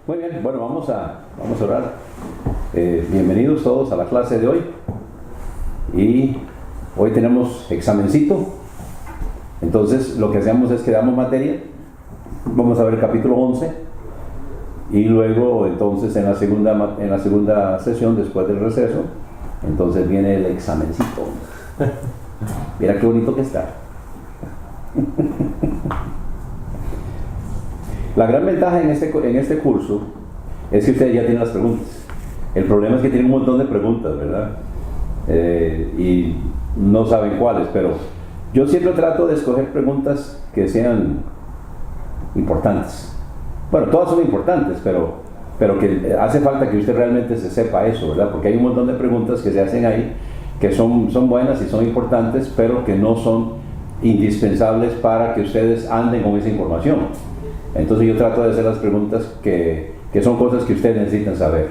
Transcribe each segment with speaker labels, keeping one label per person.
Speaker 1: Muy bien, bueno, vamos a orar. Bienvenidos todos a la clase de hoy. Y hoy tenemos examencito. Entonces, lo que hacemos es que damos materia. Vamos a ver el capítulo 11. Y luego, entonces, en la segunda sesión, después del receso, entonces viene el examencito. Mira qué bonito que está. La gran ventaja en este curso es que ustedes ya tienen las preguntas. El problema es que tienen un montón de preguntas, ¿verdad? Y no saben cuáles, pero yo siempre trato de escoger preguntas que sean importantes. Bueno, todas son importantes, pero que hace falta que usted realmente se sepa eso, ¿verdad? Porque hay un montón de preguntas que se hacen ahí que son buenas y son importantes, pero que no son indispensables para que ustedes anden con esa información. Entonces yo trato de hacer las preguntas que son cosas que ustedes necesitan saber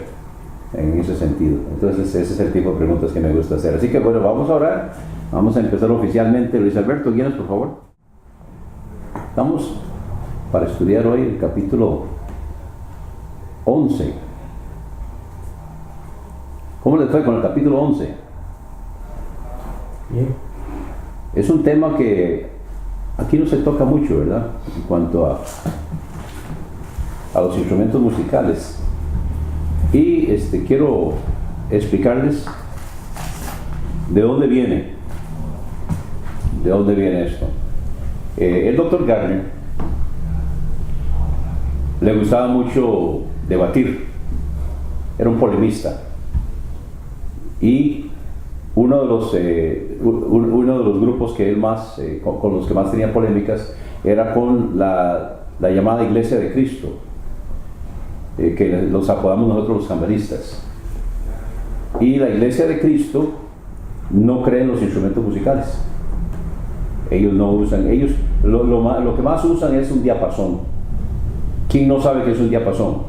Speaker 1: en ese sentido. Entonces ese es el tipo de preguntas que me gusta hacer. Así que bueno, vamos a orar. Vamos a empezar oficialmente. Luis Alberto, guíanos por favor. Estamos para estudiar hoy el capítulo 11. ¿Cómo les fue con el capítulo 11?
Speaker 2: Bien.
Speaker 1: Es un tema que aquí no se toca mucho, ¿verdad? En cuanto a los instrumentos musicales. Y quiero explicarles de dónde viene esto. El Dr. Gardner le gustaba mucho debatir, era un polemista, y uno de los grupos que él más con los que más tenía polémicas era con la llamada Iglesia de Cristo, que los apodamos nosotros los cambalistas. Y la Iglesia de Cristo no cree en los instrumentos musicales. Ellos no usan, lo que más usan es un diapasón. ¿Quién no sabe qué es un diapasón?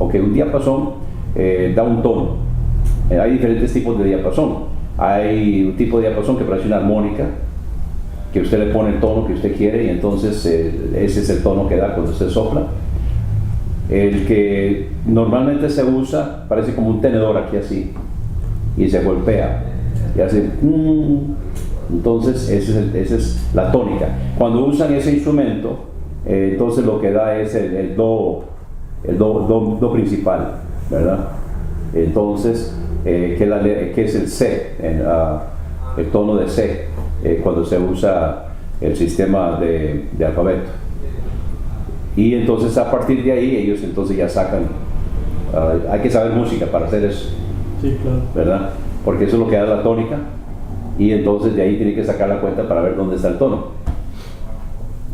Speaker 1: Ok, un diapasón da un tono. Hay diferentes tipos de diapasón. Hay un tipo de diapasón que parece una armónica, que usted le pone el tono que usted quiere y entonces ese es el tono que da cuando usted sopla. El que normalmente se usa parece como un tenedor aquí así y se golpea y hace entonces esa es la tónica. Cuando usan ese instrumento, entonces lo que da es el do principal, ¿verdad? Entonces que es el C, el tono de C, cuando se usa el sistema de alfabeto. Y entonces a partir de ahí ellos entonces ya sacan, hay que saber música para hacer eso.
Speaker 2: Sí, claro.
Speaker 1: ¿Verdad? Porque eso es lo que da la tónica, y entonces de ahí tiene que sacar la cuenta para ver dónde está el tono.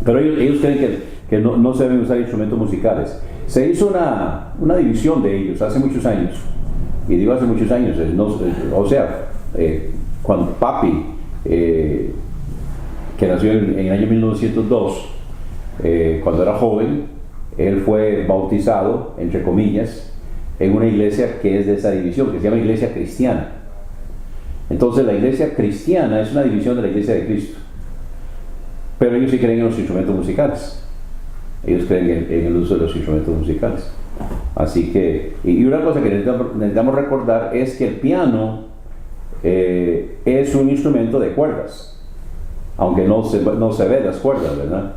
Speaker 1: Pero ellos creen que no se deben usar instrumentos musicales. Se hizo una división de ellos hace muchos años, y digo hace muchos años, cuando Papi, que nació en el año 1902, cuando era joven, él fue bautizado, entre comillas, en una iglesia que es de esa división, que se llama Iglesia Cristiana. Entonces la Iglesia Cristiana es una división de la Iglesia de Cristo, pero ellos sí creen en los instrumentos musicales. Ellos creen en el uso de los instrumentos musicales. Así que, y una cosa que necesitamos recordar es que el piano es un instrumento de cuerdas, aunque no se ve las cuerdas, ¿verdad?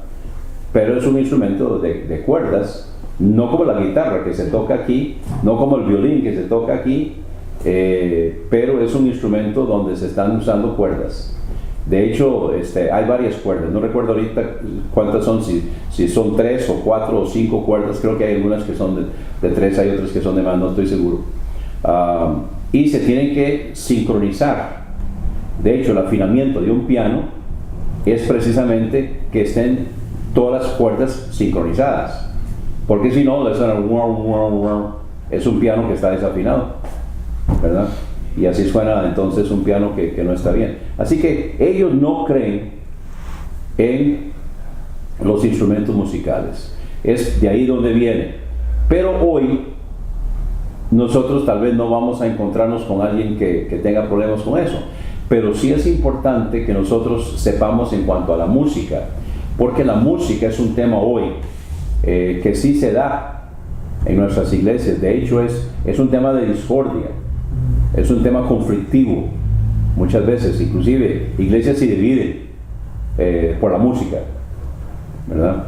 Speaker 1: Pero es un instrumento de cuerdas, no como la guitarra que se toca aquí, no como el violín que se toca aquí, pero es un instrumento donde se están usando cuerdas. De hecho, hay varias cuerdas, no recuerdo ahorita cuántas son, si son 3 o 4 o 5 cuerdas, creo que hay algunas que son de 3, hay otras que son de más, no estoy seguro. Y se tienen que sincronizar. De hecho, el afinamiento de un piano es precisamente que estén todas las cuerdas sincronizadas, porque si no, es un piano que está desafinado, ¿verdad? Y así suena entonces un piano que no está bien. Así que ellos no creen en los instrumentos musicales. Es de ahí donde viene. Pero hoy nosotros tal vez no vamos a encontrarnos con alguien que tenga problemas con eso. Pero sí es importante que nosotros sepamos en cuanto a la música, porque la música es un tema hoy que sí se da en nuestras iglesias. De hecho, es un tema de discordia, es un tema conflictivo. Muchas veces, inclusive, iglesias se dividen por la música, ¿verdad?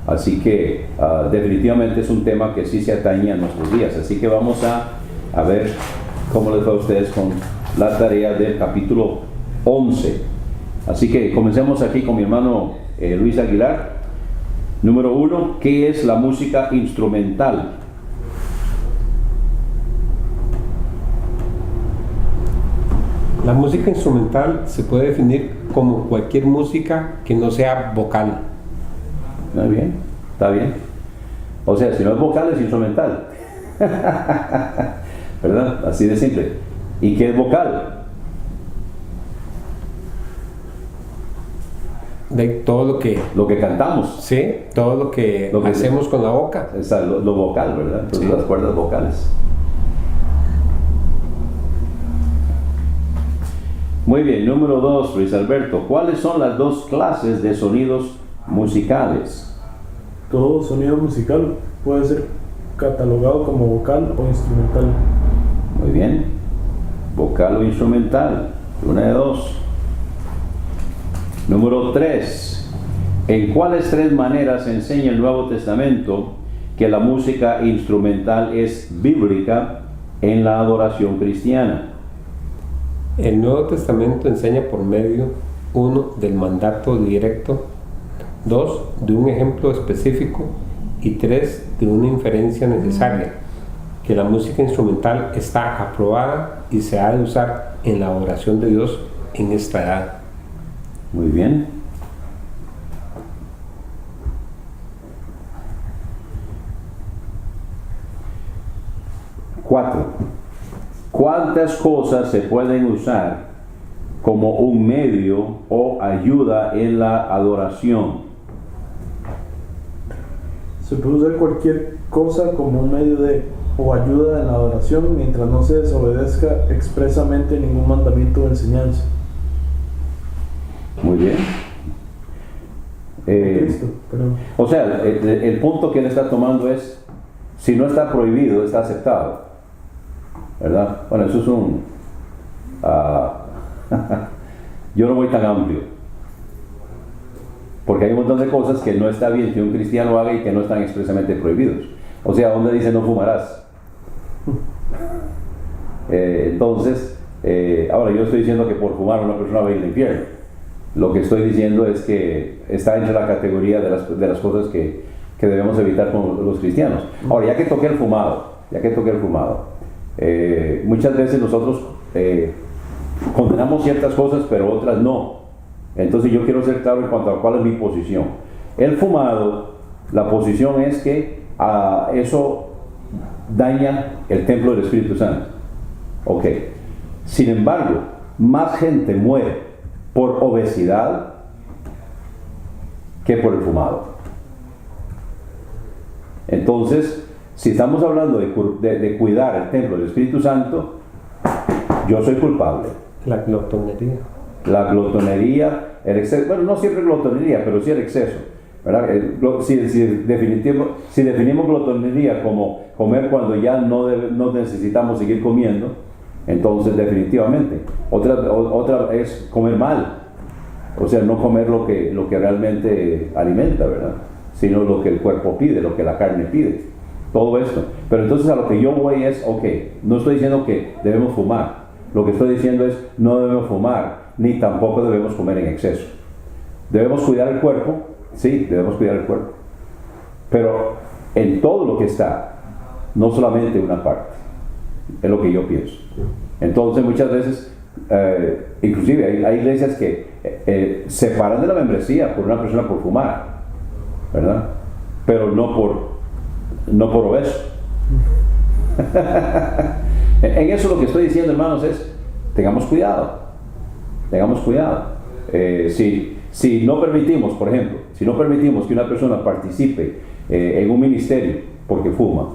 Speaker 1: Así que definitivamente es un tema que sí se atañe a nuestros días. Así que vamos a ver cómo les va a ustedes con la tarea del capítulo 11. Así que comencemos aquí con mi hermano Luis Aguilar. Número 1, ¿qué es la música instrumental?
Speaker 2: La música instrumental se puede definir como cualquier música que no sea vocal.
Speaker 1: Muy bien, está bien. O sea, si no es vocal, es instrumental. ¿Verdad? Así de simple. ¿Y qué es vocal?
Speaker 2: De todo
Speaker 1: lo que cantamos.
Speaker 2: Sí, todo lo que hacemos con la boca.
Speaker 1: O sea, lo vocal, ¿verdad? Entonces, sí, las cuerdas vocales. Muy bien, número 2, Luis Alberto. ¿Cuáles son las dos clases de sonidos musicales?
Speaker 3: Todo sonido musical puede ser catalogado como vocal o instrumental.
Speaker 1: Muy bien. Vocal o instrumental. Una de dos. Número 3. ¿En cuáles 3 maneras enseña el Nuevo Testamento que la música instrumental es bíblica en la adoración cristiana?
Speaker 2: El Nuevo Testamento enseña por medio, 1, del mandato directo, 2, de un ejemplo específico y 3, de una inferencia necesaria, que la música instrumental está aprobada y se ha de usar en la adoración de Dios en esta edad.
Speaker 1: Muy bien. Cuatro. ¿Cuántas cosas se pueden usar como un medio o ayuda en la adoración?
Speaker 3: Se puede usar cualquier cosa como un medio o ayuda en la adoración mientras no se desobedezca expresamente ningún mandamiento o enseñanza.
Speaker 1: Muy bien.
Speaker 3: Cristo,
Speaker 1: o sea, el punto que él está tomando es, si no está prohibido, está aceptado, ¿verdad? Bueno, eso es yo no voy tan amplio, porque hay un montón de cosas que no está bien que un cristiano haga y que no están expresamente prohibidos. O sea, ¿dónde dice no fumarás? Entonces, ahora yo estoy diciendo que por fumar una persona va a ir al infierno. Lo que estoy diciendo es que está entre la categoría de las cosas que debemos evitar con los cristianos. Ahora, ya que toqué el fumado, muchas veces nosotros condenamos ciertas cosas, pero otras no. Entonces yo quiero ser claro en cuanto a cuál es mi posición. El fumado, la posición es que eso daña el templo del Espíritu Santo. Ok. Sin embargo, más gente muere por obesidad que por el fumado. Entonces, si estamos hablando de cuidar el templo del Espíritu Santo, yo soy culpable.
Speaker 2: La glotonería.
Speaker 1: La glotonería, el exceso, bueno, no siempre glotonería, pero sí el exceso, ¿verdad? Si definimos glotonería como comer cuando ya no necesitamos seguir comiendo, entonces definitivamente. Otra es comer mal, o sea, no comer lo que realmente alimenta, ¿verdad? Sino lo que el cuerpo pide, lo que la carne pide, todo esto. Pero entonces a lo que yo voy es, ok, no estoy diciendo que debemos fumar, lo que estoy diciendo es no debemos fumar, ni tampoco debemos comer en exceso. Debemos cuidar el cuerpo, sí, debemos cuidar el cuerpo, pero en todo lo que está, no solamente una parte, es lo que yo pienso. Entonces muchas veces, inclusive hay iglesias que separan de la membresía por una persona por fumar, ¿verdad? Pero no por obeso. En eso lo que estoy diciendo, hermanos, es tengamos cuidado. Si no permitimos, por ejemplo, que una persona participe en un ministerio porque fuma,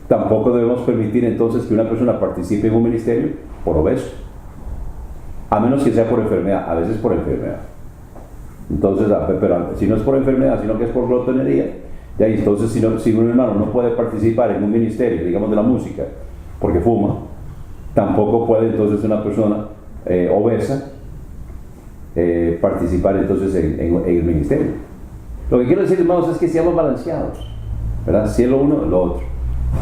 Speaker 1: tampoco debemos permitir entonces que una persona participe en un ministerio por obeso, a menos que sea por enfermedad. A veces por enfermedad. Entonces, pero si no es por enfermedad, sino que es por glotonería, De ahí, entonces, si un hermano no puede participar en un ministerio, digamos de la música, porque fuma, tampoco puede entonces una persona obesa participar entonces en el ministerio. Lo que quiero decir, hermanos, es que seamos balanceados, ¿verdad? Si es lo uno, lo otro.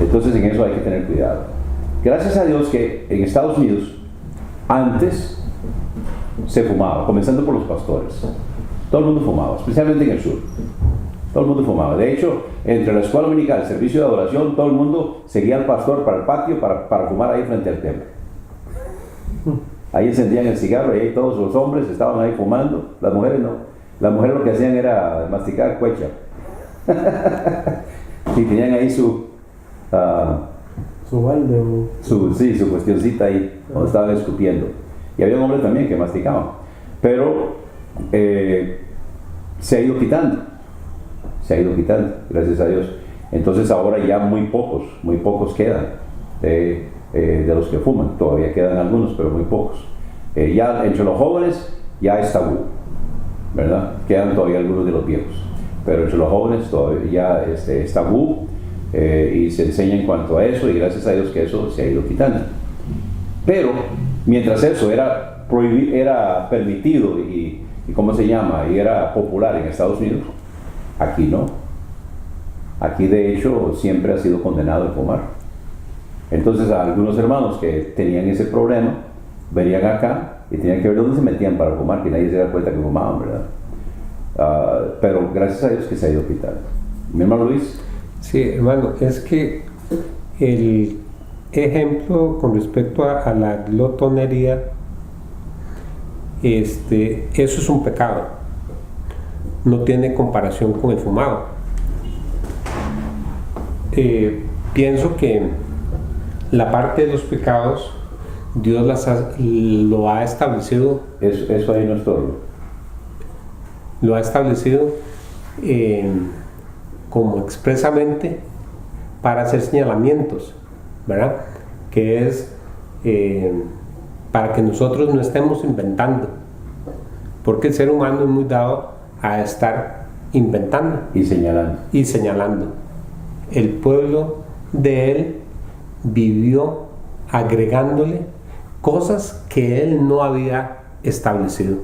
Speaker 1: Entonces en eso hay que tener cuidado. Gracias a Dios que en Estados Unidos antes se fumaba, comenzando por los pastores. Todo el mundo fumaba, especialmente en el sur. Todo el mundo fumaba. De hecho, entre la escuela dominical, el servicio de adoración, todo el mundo seguía al pastor para el patio para fumar ahí frente al templo. Ahí encendían el cigarro y ahí todos los hombres estaban ahí fumando, las mujeres no. Las mujeres lo que hacían era masticar cuecha. Y tenían ahí su
Speaker 3: balde o...
Speaker 1: su cuestioncita ahí, donde estaban escupiendo. Y había hombres también que masticaban. Pero se ha ido quitando, gracias a Dios. Entonces ahora ya muy pocos quedan de los que fuman. Todavía quedan algunos, pero muy pocos. Ya entre los jóvenes ya es tabú, ¿verdad? Quedan todavía algunos de los viejos, pero entre los jóvenes todavía ya es tabú, y se enseña en cuanto a eso, y gracias a Dios que eso se ha ido quitando. Pero mientras eso era permitido y ¿cómo se llama? Y era popular en Estados Unidos, aquí no. Aquí de hecho siempre ha sido condenado el fumar. Entonces a algunos hermanos que tenían ese problema venían acá y tenían que ver dónde se metían para fumar, que nadie se da cuenta que fumaban, ¿verdad? Pero gracias a Dios que se ha ido quitando. ¿Mi hermano Luis?
Speaker 2: Sí, hermano, es que el ejemplo con respecto a la glotonería, eso es un pecado, no tiene comparación con el fumado. Pienso que la parte de los pecados Dios lo ha establecido.
Speaker 1: Eso ahí no es todo.
Speaker 2: Lo ha establecido como expresamente para hacer señalamientos, ¿verdad? Que es para que nosotros no estemos inventando, porque el ser humano es muy dado a estar inventando
Speaker 1: y señalando.
Speaker 2: El pueblo de él vivió agregándole cosas que él no había establecido,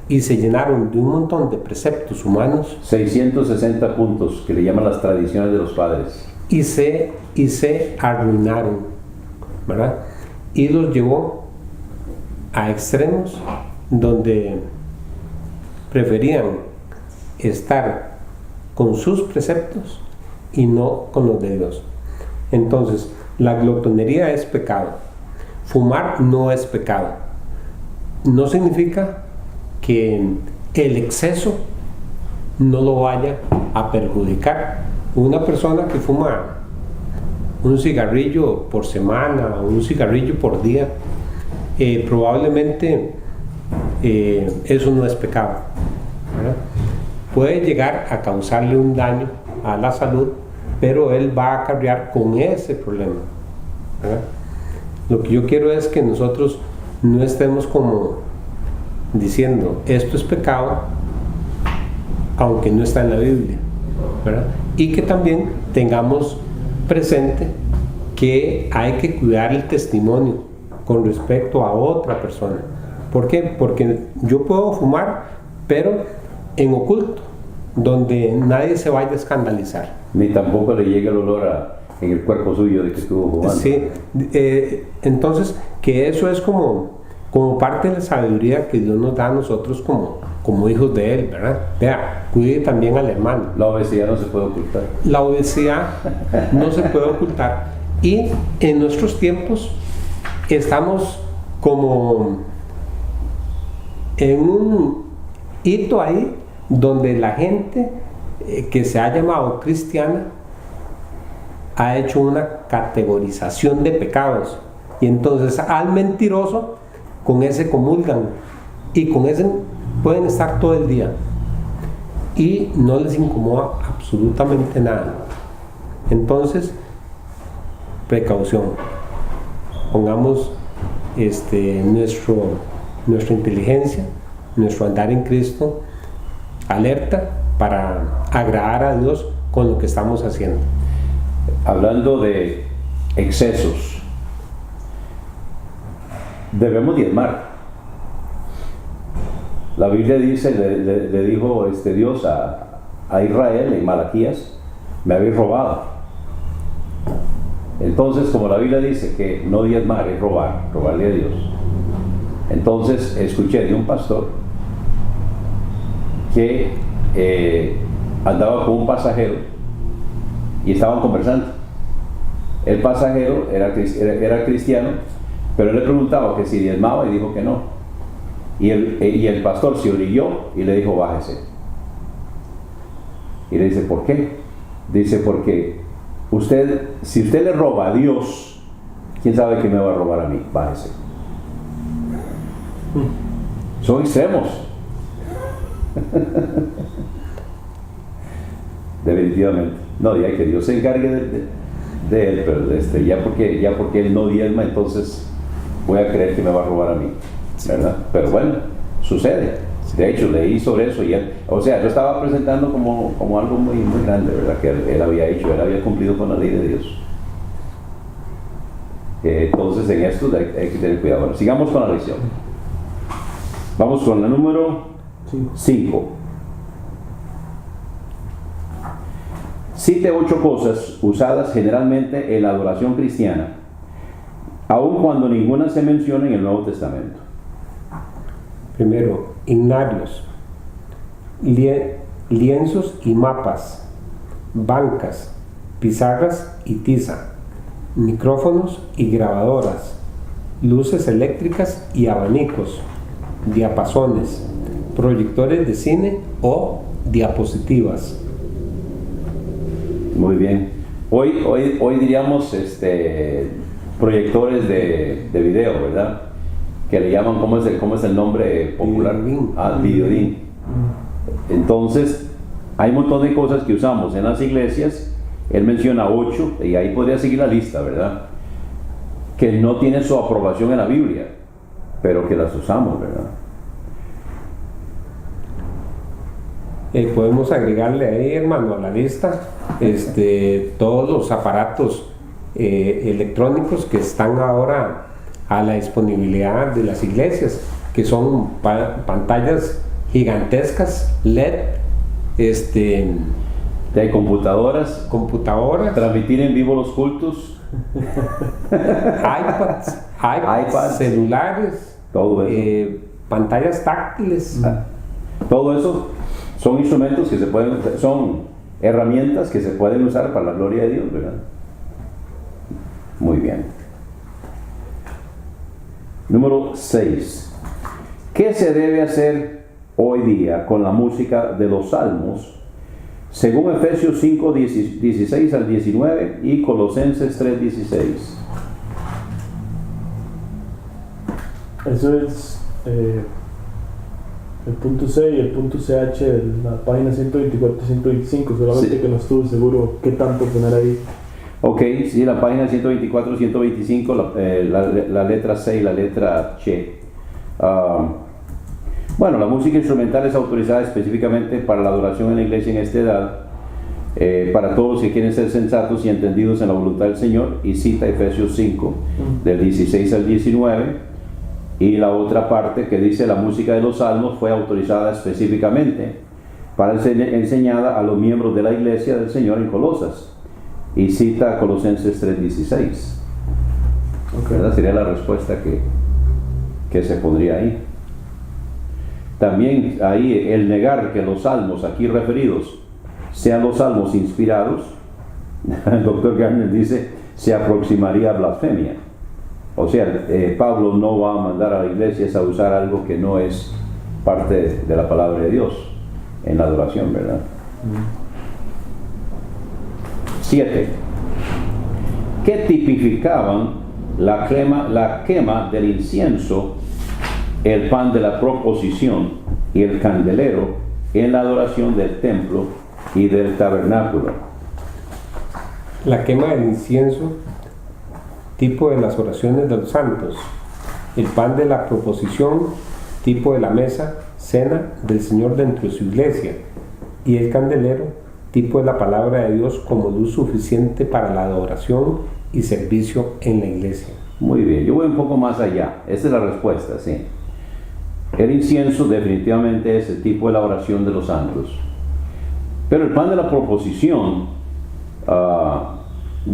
Speaker 2: y se llenaron de un montón de preceptos humanos,
Speaker 1: 660 puntos que le llaman las tradiciones de los padres,
Speaker 2: y se arruinaron, ¿verdad? Y los llevó a extremos donde preferían estar con sus preceptos y no con los de Dios. Entonces, la glotonería es pecado. Fumar no es pecado. No significa que el exceso no lo vaya a perjudicar. Una persona que fuma un cigarrillo por semana o un cigarrillo por día, probablemente eso no es pecado, ¿verdad? Puede llegar a causarle un daño a la salud, pero él va a acarrear con ese problema, ¿verdad? Lo que yo quiero es que nosotros no estemos como diciendo esto es pecado aunque no está en la Biblia, ¿verdad? Y que también tengamos presente que hay que cuidar el testimonio con respecto a otra persona. ¿Por qué? Porque yo puedo fumar, pero en oculto, donde nadie se vaya a escandalizar.
Speaker 1: Ni tampoco le llegue el olor en el cuerpo suyo de que estuvo fumando.
Speaker 2: Sí, entonces que eso es como parte de la sabiduría que Dios nos da a nosotros como hijos de Él, ¿verdad? Vea, cuide también al hermano.
Speaker 1: La obesidad no se puede ocultar.
Speaker 2: La obesidad no se puede ocultar. Y en nuestros tiempos estamos como en un hito ahí donde la gente que se ha llamado cristiana ha hecho una categorización de pecados, y entonces al mentiroso con ese comulgan y con ese pueden estar todo el día y no les incomoda absolutamente nada. Entonces, precaución, pongamos nuestra inteligencia, nuestro andar en Cristo alerta para agradar a Dios con lo que estamos haciendo.
Speaker 1: Hablando de excesos, debemos diezmar. La Biblia dice, le dijo Dios a Israel en Malaquías: me habéis robado. Entonces, como la Biblia dice que no diezmar es robar, robarle a Dios, entonces escuché de un pastor que andaba con un pasajero y estaban conversando. El pasajero era cristiano, pero él le preguntaba que si diezmaba y dijo que no. Y el pastor se orilló y le dijo: bájese. Y le dice: ¿por qué? Dice: porque si usted le roba a Dios, ¿quién sabe qué me va a robar a mí? Bájese. Son extremos. Definitivamente. No, ya que Dios se encargue de él, pero ya porque él no diezma, entonces voy a creer que me va a robar a mí, ¿verdad? Pero bueno, sucede. De hecho, leí sobre eso y yo estaba presentando como algo muy, muy grande, ¿verdad? Que él había hecho, él había cumplido con la ley de Dios. Entonces, en esto hay que tener cuidado. Bueno, sigamos con la lección. Vamos con la número 5. Cite 8 cosas usadas generalmente en la adoración cristiana, aun cuando ninguna se menciona en el Nuevo Testamento.
Speaker 2: Primero, himnarios, lienzos y mapas, bancas, pizarras y tiza, micrófonos y grabadoras, luces eléctricas y abanicos, diapasones, proyectores de cine o diapositivas.
Speaker 1: Muy bien. Hoy diríamos proyectores de video, ¿verdad? Que le llaman, ¿cómo es el nombre popular? Videodín. Entonces, hay un montón de cosas que usamos en las iglesias. Él menciona 8, y ahí podría seguir la lista, ¿verdad? Que no tienen su aprobación en la Biblia, pero que las usamos, ¿verdad?
Speaker 2: Podemos agregarle ahí, hermano, a la lista todos los aparatos electrónicos que están ahora a la disponibilidad de las iglesias, que son pantallas gigantescas, LED,
Speaker 1: de computadoras, transmitir en vivo los cultos,
Speaker 2: iPads, celulares,
Speaker 1: todo eso.
Speaker 2: pantallas táctiles.
Speaker 1: Todo eso son instrumentos son herramientas que se pueden usar para la gloria de Dios, ¿verdad? Muy bien. Número 6. ¿Qué se debe hacer hoy día con la música de los salmos? Según Efesios 5, 16 al 19 y Colosenses 3, 16.
Speaker 3: Eso es el punto C y el punto CH de la página 124 y 125, solamente
Speaker 1: sí,
Speaker 3: que no estuve seguro qué tanto poner ahí.
Speaker 1: Ok, sí, la página 124, 125, la letra C y la letra Che. Bueno, la música instrumental es autorizada específicamente para la adoración en la iglesia en esta edad, para todos los que quieren ser sensatos y entendidos en la voluntad del Señor, y cita Efesios 5, del 16 al 19. Y la otra parte que dice: la música de los salmos fue autorizada específicamente para ser enseñada a los miembros de la iglesia del Señor en Colosas, y cita Colosenses 3:16. ¿Verdad? Sería la respuesta que se pondría ahí. También ahí el negar que los salmos aquí referidos sean los salmos inspirados, el doctor Garner dice, se aproximaría a blasfemia. O sea, Pablo no va a mandar a las iglesias a usar algo que no es parte de la palabra de Dios en la adoración, ¿verdad? 7. ¿Qué tipificaban la quema del incienso, el pan de la proposición y el candelero en la adoración del templo y del tabernáculo?
Speaker 2: La quema del incienso, tipo de las oraciones de los santos; el pan de la proposición, tipo de la mesa, cena del Señor dentro de su iglesia; y el candelero, tipo de la palabra de Dios como luz suficiente para la adoración y servicio en la iglesia.
Speaker 1: Muy bien, yo voy un poco más allá. Esa es la respuesta, sí. El incienso definitivamente es el tipo de la oración de los santos. Pero el pan de la proposición,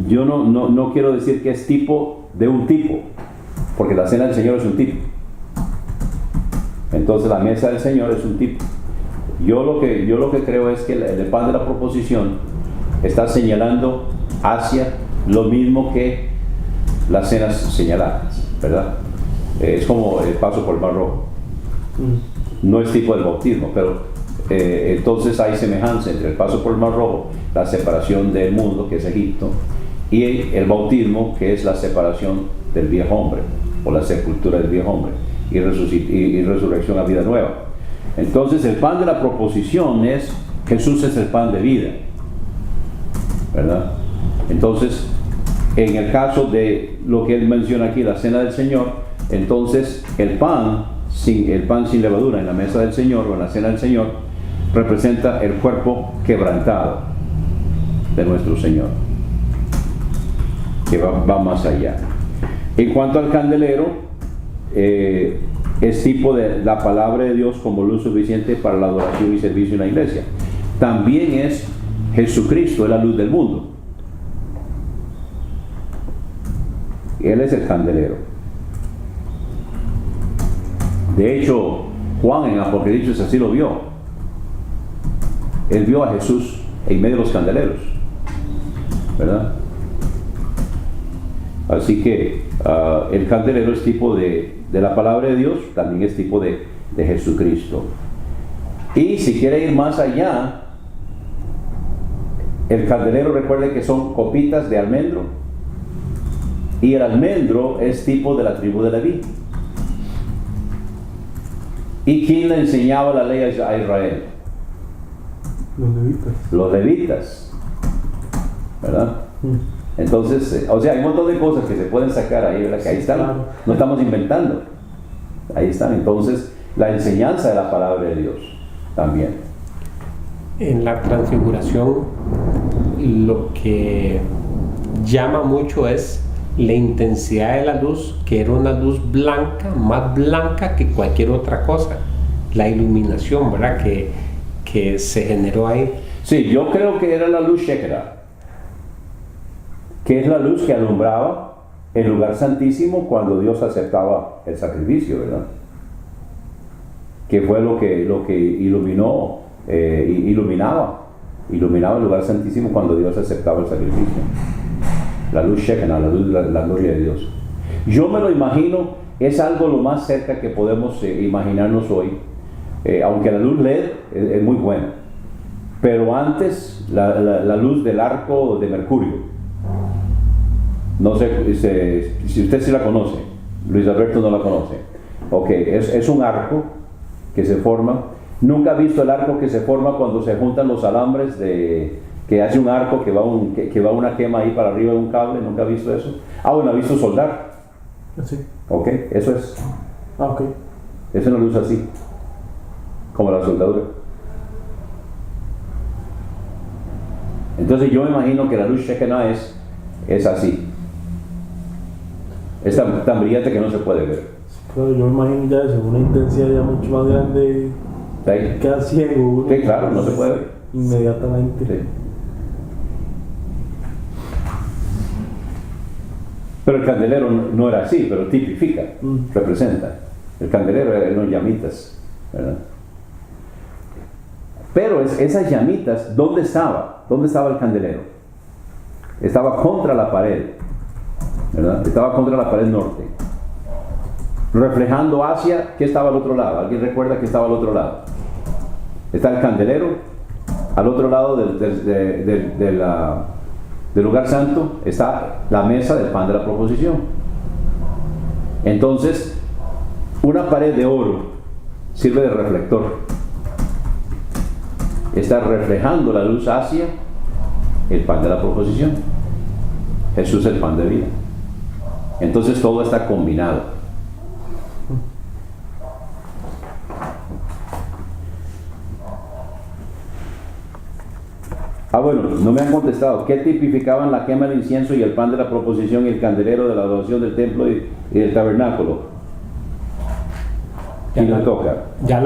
Speaker 1: yo no quiero decir que es tipo de un tipo, porque la cena del Señor es un tipo. Entonces la mesa del Señor es un tipo. Yo lo que creo es que el pan de la proposición está señalando hacia lo mismo que las cenas señaladas, ¿verdad? Es como el paso por el Mar Rojo. No es tipo del bautismo, pero entonces hay semejanza entre el paso por el Mar Rojo, la separación del mundo, que es Egipto, y el bautismo, que es la separación del viejo hombre, o la sepultura del viejo hombre, y resurrección a vida nueva. Entonces el pan de la proposición es, Jesús es el pan de vida, ¿verdad? Entonces, en el caso de lo que él menciona aquí, la cena del Señor, entonces el pan sin levadura en la mesa del Señor o en la cena del Señor representa el cuerpo quebrantado de nuestro Señor, que va más allá. En cuanto al candelero, es tipo de la palabra de Dios como luz suficiente para la adoración y servicio en la iglesia. También es Jesucristo, es la luz del mundo. Él es el candelero. De hecho, Juan en Apocalipsis así lo vio. Él vio a Jesús en medio de los candeleros, ¿verdad? Así que el candelero es tipo de la palabra de Dios, también es tipo de Jesucristo. Y si quiere ir más allá, el candelero, recuerde que son copitas de almendro, y el almendro es tipo de la tribu de Leví. ¿Y quién le enseñaba la ley a Israel?
Speaker 3: Los levitas.
Speaker 1: Los levitas, ¿verdad? Entonces, o sea, hay un montón de cosas que se pueden sacar ahí, ¿verdad? Que ahí están,
Speaker 3: Claro.
Speaker 1: no estamos inventando, ahí están. Entonces, la enseñanza de la palabra de Dios también.
Speaker 2: En la transfiguración, lo que llama mucho es la intensidad de la luz, que era una luz blanca, más blanca que cualquier otra cosa. La iluminación, ¿verdad? Que se generó ahí.
Speaker 1: Sí, yo creo que era la luz Shekinah, que es la luz que alumbraba el lugar santísimo cuando Dios aceptaba el sacrificio, ¿verdad? Que fue lo que iluminaba el lugar santísimo cuando Dios aceptaba el sacrificio. La luz Shekinah, la gloria de Dios. Yo me lo imagino, es algo lo más cerca que podemos imaginarnos hoy, aunque la luz LED es muy buena. Pero antes, la luz del arco de Mercurio, no sé si usted sí la conoce, Luis Alberto no la conoce. Ok, es un arco que se forma. ¿Nunca ha visto el arco que se forma cuando se juntan los alambres que hace un arco que va una quema ahí para arriba de un cable? ¿Nunca ha visto eso? Bueno, ha visto soldar.
Speaker 3: Sí.
Speaker 1: Ok, eso es.
Speaker 3: Ok.
Speaker 1: Es una luz así, como la soldadura. Entonces yo me imagino que la luz Shekinah es así. Es tan brillante que no se puede ver.
Speaker 3: Claro, yo me imagino ya eso, una intensidad ya mucho más grande,
Speaker 1: ¿Sí?
Speaker 3: queda ciego uno.
Speaker 1: Sí, claro, no se puede ver.
Speaker 3: Inmediatamente.
Speaker 1: Sí. Pero el candelero no era así, pero tipifica, representa. El candelero eran las llamitas, ¿verdad? Pero esas llamitas, ¿dónde estaba? ¿Dónde estaba el candelero? Estaba contra la pared, ¿verdad? Estaba contra la pared norte, reflejando hacia, ¿qué estaba al otro lado? ¿Alguien recuerda que estaba al otro lado? Está el candelero, al otro lado del lugar santo está la mesa del pan de la proposición. Entonces, una pared de oro sirve de reflector. Está reflejando la luz hacia el pan de la proposición. Jesús es el pan de vida. Entonces todo está combinado. no me han contestado. ¿Qué tipificaban la quema del incienso y el pan de la proposición y el candelero de la adoración del templo y del tabernáculo? ¿Quién le toca?
Speaker 3: Ya.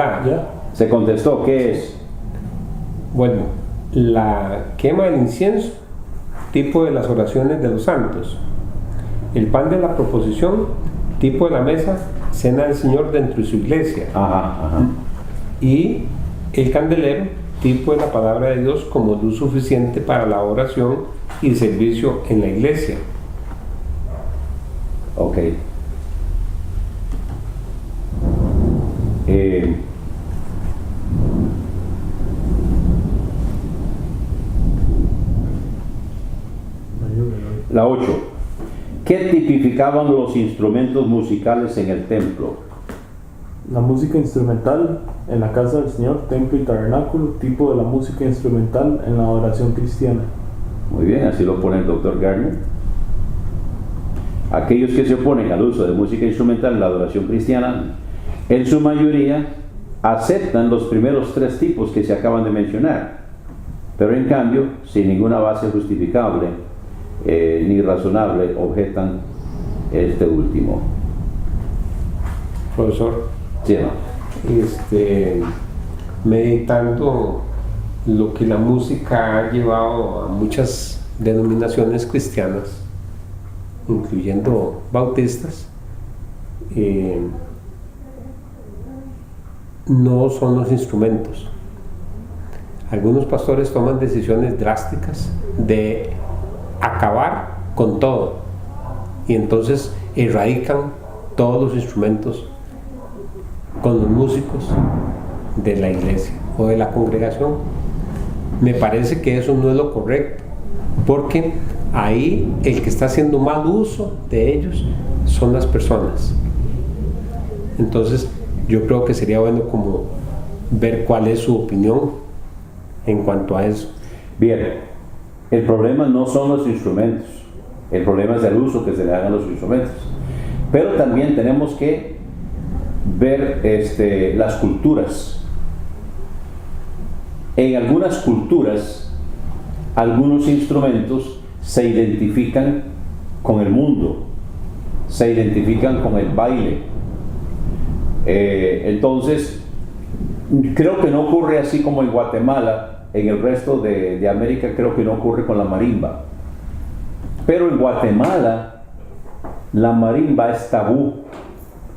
Speaker 1: Se contestó, ¿qué es?
Speaker 2: Bueno, la quema del incienso, tipo de las oraciones de los santos. El pan de la proposición, tipo de la mesa, cena del Señor dentro de su iglesia.
Speaker 1: Ajá.
Speaker 2: Y el candelero, tipo de la palabra de Dios como luz suficiente para la oración y el servicio en la iglesia.
Speaker 1: Ok. La 8. ¿Qué tipificaban los instrumentos musicales en el templo?
Speaker 3: La música instrumental en la casa del Señor, templo y tabernáculo, tipo de la música instrumental en la adoración cristiana.
Speaker 1: Muy bien, así lo pone el doctor Gardner. Aquellos que se oponen al uso de música instrumental en la adoración cristiana, en su mayoría aceptan los primeros 3 tipos que se acaban de mencionar, pero en cambio, sin ninguna base justificable ni razonable, objetan este último.
Speaker 2: Profesor,
Speaker 1: Sí, ¿no?
Speaker 2: meditando lo que la música ha llevado a muchas denominaciones cristianas, incluyendo bautistas, no son los instrumentos. Algunos pastores toman decisiones drásticas de acabar con todo y entonces erradican todos los instrumentos con los músicos de la iglesia o de la congregación. Me parece que eso no es lo correcto, porque ahí el que está haciendo mal uso de ellos son las personas. Entonces yo creo que sería bueno como ver cuál es su opinión en cuanto a eso.
Speaker 1: Bien, el problema no son los instrumentos, el problema es el uso que se le dan a los instrumentos. Pero también tenemos que ver las culturas. En algunas culturas, algunos instrumentos se identifican con el mundo, se identifican con el baile. Entonces, creo que no ocurre así como en Guatemala. En el resto de América creo que no ocurre con la marimba. Pero en Guatemala, la marimba es tabú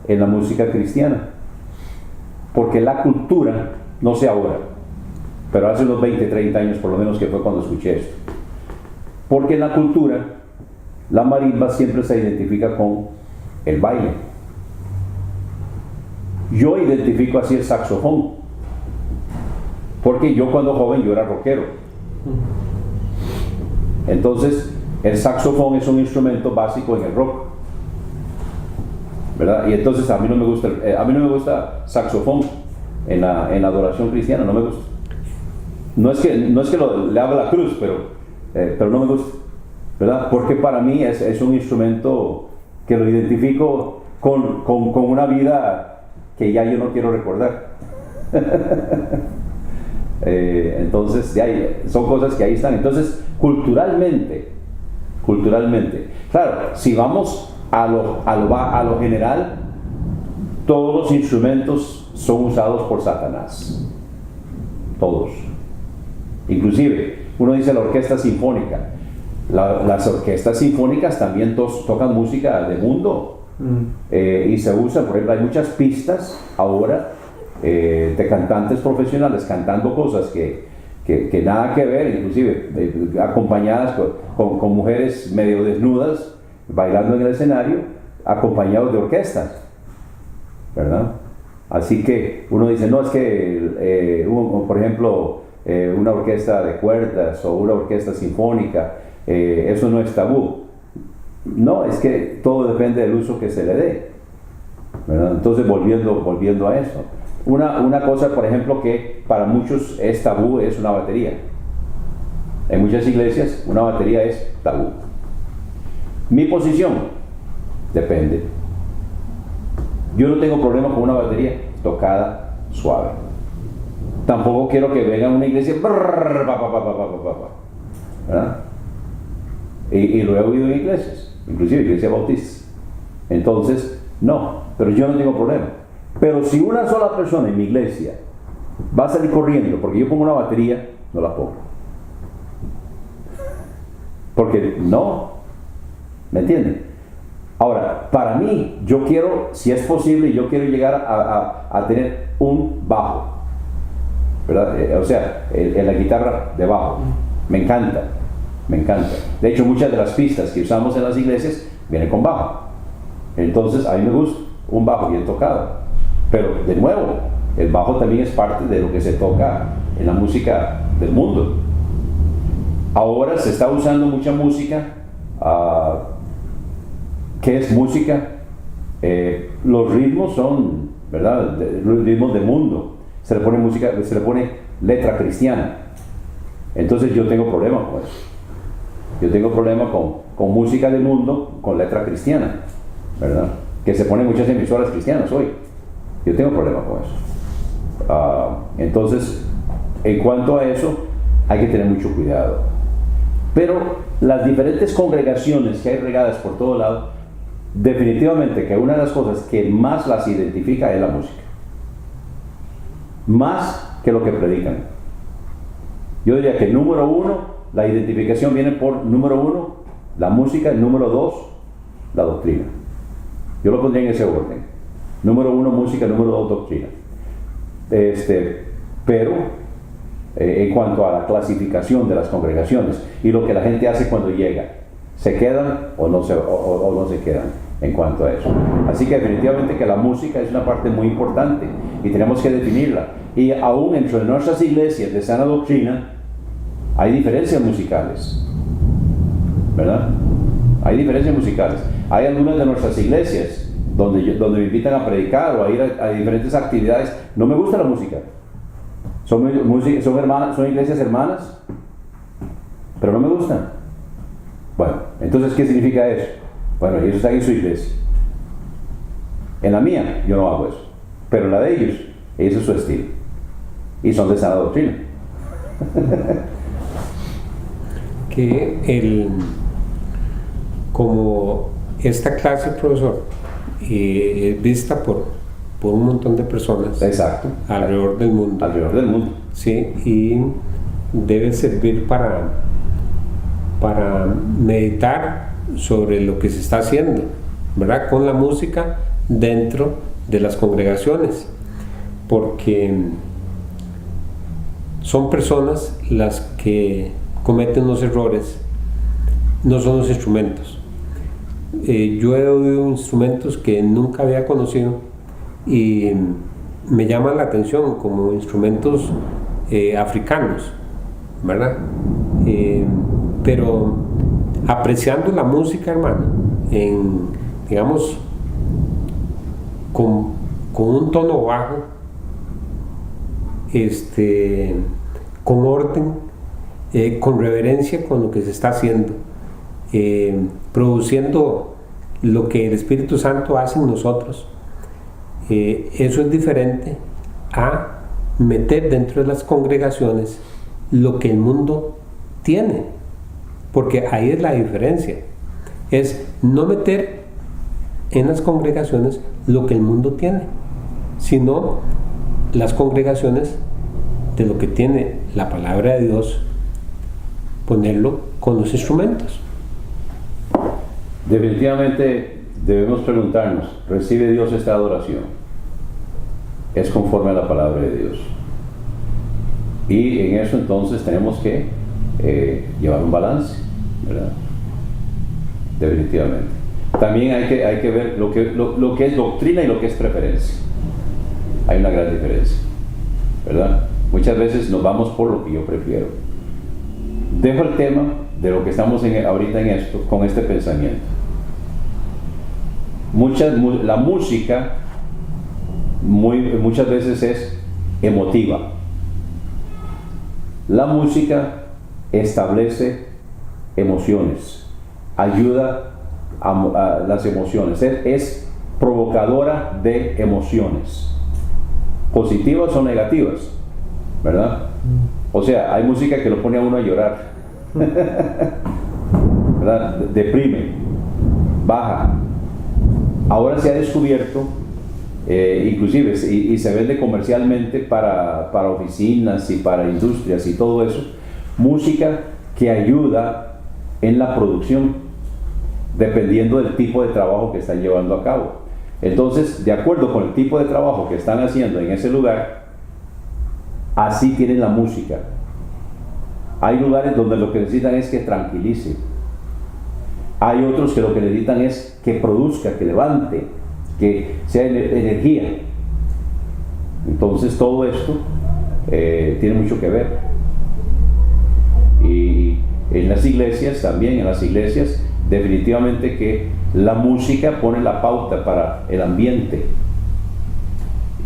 Speaker 1: en la música cristiana, porque la cultura, no sé ahora, pero hace unos 20, 30 años por lo menos que fue cuando escuché esto, porque en la cultura la marimba siempre se identifica con el baile. Yo identifico así el saxofón, porque yo cuando joven yo era rockero. Entonces el saxofón es un instrumento básico en el rock, ¿verdad? Y entonces a mí no me gusta saxofón en la adoración cristiana, no me gusta. No es que le haga la cruz, pero no me gusta, ¿verdad? Porque para mí es un instrumento que lo identifico con una vida que ya yo no quiero recordar. Entonces son cosas que ahí están. Entonces culturalmente, claro, si vamos a lo general, todos los instrumentos son usados por Satanás, todos. Inclusive uno dice la orquesta sinfónica. Las orquestas sinfónicas también tocan música de mundo. Y se usa, por ejemplo, hay muchas pistas ahora de cantantes profesionales cantando cosas que nada que ver, inclusive acompañadas con mujeres medio desnudas bailando en el escenario, acompañados de orquestas, ¿verdad? Así que uno dice, no, es que por ejemplo una orquesta de cuerdas o una orquesta sinfónica, eso no es tabú. No, es que todo depende del uso que se le dé, ¿verdad? Entonces volviendo a eso, una cosa, por ejemplo, que para muchos es tabú, es una batería. En muchas iglesias una batería es tabú. Mi posición depende. Yo no tengo problema con una batería tocada suave. Tampoco quiero que venga a una iglesia ¿verdad? Y lo he oído en iglesias, inclusive iglesias bautistas. Entonces, no, pero yo no tengo problema. Pero si una sola persona en mi iglesia va a salir corriendo porque yo pongo una batería, no la pongo. Porque no, ¿me entienden? Ahora, para mí, yo quiero, si es posible, yo quiero llegar a tener un bajo, ¿verdad? O sea, la guitarra de bajo. Me encanta, me encanta. De hecho, muchas de las pistas que usamos en las iglesias vienen con bajo. Entonces, a mí me gusta un bajo bien tocado. Pero, de nuevo, el bajo también es parte de lo que se toca en la música del mundo. Ahora se está usando mucha música. ¿Qué es música? Los ritmos son, ¿verdad? Los ritmos del mundo. Se le pone música, se le pone letra cristiana. Entonces yo tengo problema con eso. Yo tengo problema con música del mundo con letra cristiana, ¿verdad? Que se ponen muchas emisoras cristianas hoy. Yo tengo problema con eso. Entonces, en cuanto a eso, hay que tener mucho cuidado. Pero las diferentes congregaciones que hay regadas por todo lado, definitivamente que una de las cosas que más las identifica es la música. Más que lo que predican. Yo diría que número uno, la identificación viene por número uno, la música, y número dos, la doctrina. Yo lo pondría en ese orden. Número uno, música, número dos, doctrina. Pero en cuanto a la clasificación de las congregaciones y lo que la gente hace cuando llega, ¿se quedan o no se quedan en cuanto a eso? Así que definitivamente que la música es una parte muy importante y tenemos que definirla. Y aún entre nuestras iglesias de sana doctrina hay diferencias musicales, ¿verdad? Hay diferencias musicales. Hay algunas de nuestras iglesias donde me invitan a predicar o a ir a diferentes actividades. No me gusta la música. Son iglesias hermanas, pero no me gustan. Bueno, entonces, ¿qué significa eso? Bueno, ellos están en su iglesia. En la mía, yo no hago eso. Pero en la de ellos, ese es su estilo. Y son de sana doctrina.
Speaker 2: Que como esta clase, profesor, es vista por un montón de personas.
Speaker 1: Exacto.
Speaker 2: Alrededor del mundo.
Speaker 1: Alrededor del mundo.
Speaker 2: Sí, y debe servir para meditar sobre lo que se está haciendo, ¿verdad? Con la música dentro de las congregaciones, porque son personas las que cometen los errores, no son los instrumentos. Yo he oído instrumentos que nunca había conocido y me llaman la atención como instrumentos africanos, ¿verdad? Pero apreciando la música, hermano, digamos, con un tono bajo, con orden, con reverencia con lo que se está haciendo, produciendo lo que el Espíritu Santo hace en nosotros. Eso es diferente a meter dentro de las congregaciones lo que el mundo tiene, porque ahí es la diferencia. Es no meter en las congregaciones lo que el mundo tiene, sino las congregaciones de lo que tiene la palabra de Dios, ponerlo con los instrumentos.
Speaker 1: Definitivamente debemos preguntarnos, ¿recibe Dios esta adoración? ¿Es conforme a la palabra de Dios? Y en eso entonces tenemos que llevar un balance, ¿verdad? Definitivamente. También hay que ver lo que es doctrina y lo que es preferencia. Hay una gran diferencia, ¿verdad? Muchas veces nos vamos por lo que yo prefiero. Dejo el tema de lo que estamos ahorita en esto, con este pensamiento. La música muchas veces es emotiva. La música establece emociones, ayuda a las emociones, es provocadora de emociones, positivas o negativas, ¿verdad? O sea, hay música que lo pone a uno a llorar, ¿verdad? Deprime, baja. Ahora se ha descubierto, inclusive, y se vende comercialmente para oficinas y para industrias y todo eso, música que ayuda en la producción, dependiendo del tipo de trabajo que están llevando a cabo. Entonces, de acuerdo con el tipo de trabajo que están haciendo en ese lugar, así tienen la música. Hay lugares donde lo que necesitan es que tranquilice. Hay otros que lo que necesitan es que produzca, que levante, que sea energía. Entonces todo esto tiene mucho que ver. Y en las iglesias también, definitivamente que la música pone la pauta para el ambiente.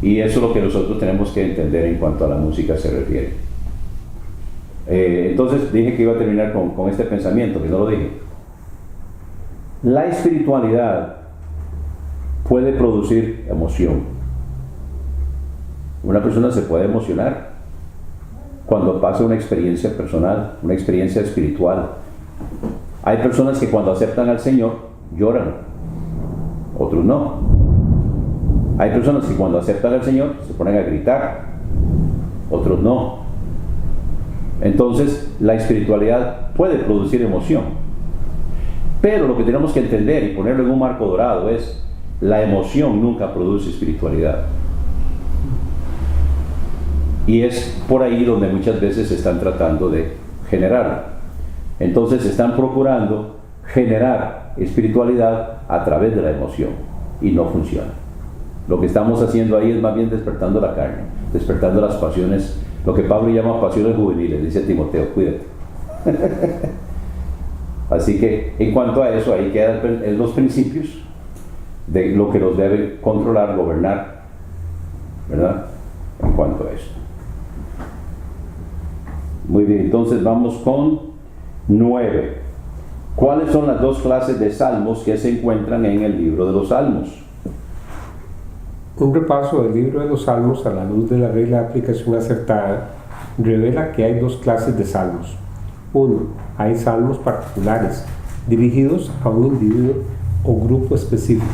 Speaker 1: Y eso es lo que nosotros tenemos que entender en cuanto a la música se refiere. Entonces dije que iba a terminar con este pensamiento, que no lo dije. La espiritualidad puede producir emoción. Una persona se puede emocionar cuando pasa una experiencia personal, una experiencia espiritual. Hay personas que cuando aceptan al Señor lloran, otros no. Hay personas que cuando aceptan al Señor se ponen a gritar, otros no. Entonces la espiritualidad puede producir emoción. Pero lo que tenemos que entender y ponerlo en un marco dorado es: la emoción nunca produce espiritualidad. Y es por ahí donde muchas veces se están tratando de generarla. Entonces están procurando generar espiritualidad a través de la emoción y no funciona. Lo que estamos haciendo ahí es más bien despertando la carne, despertando las pasiones, lo que Pablo llama pasiones juveniles, dice Timoteo, cuídate. Así que en cuanto a eso, ahí quedan los principios de lo que nos debe controlar, gobernar, ¿verdad? En cuanto a esto. Muy bien, entonces vamos con 9. ¿Cuáles son las dos clases de salmos que se encuentran en el libro de los Salmos?
Speaker 2: Un repaso del libro de los Salmos a la luz de la regla de aplicación acertada revela que hay dos clases de salmos. 1. Hay salmos particulares, dirigidos a un individuo o grupo específico,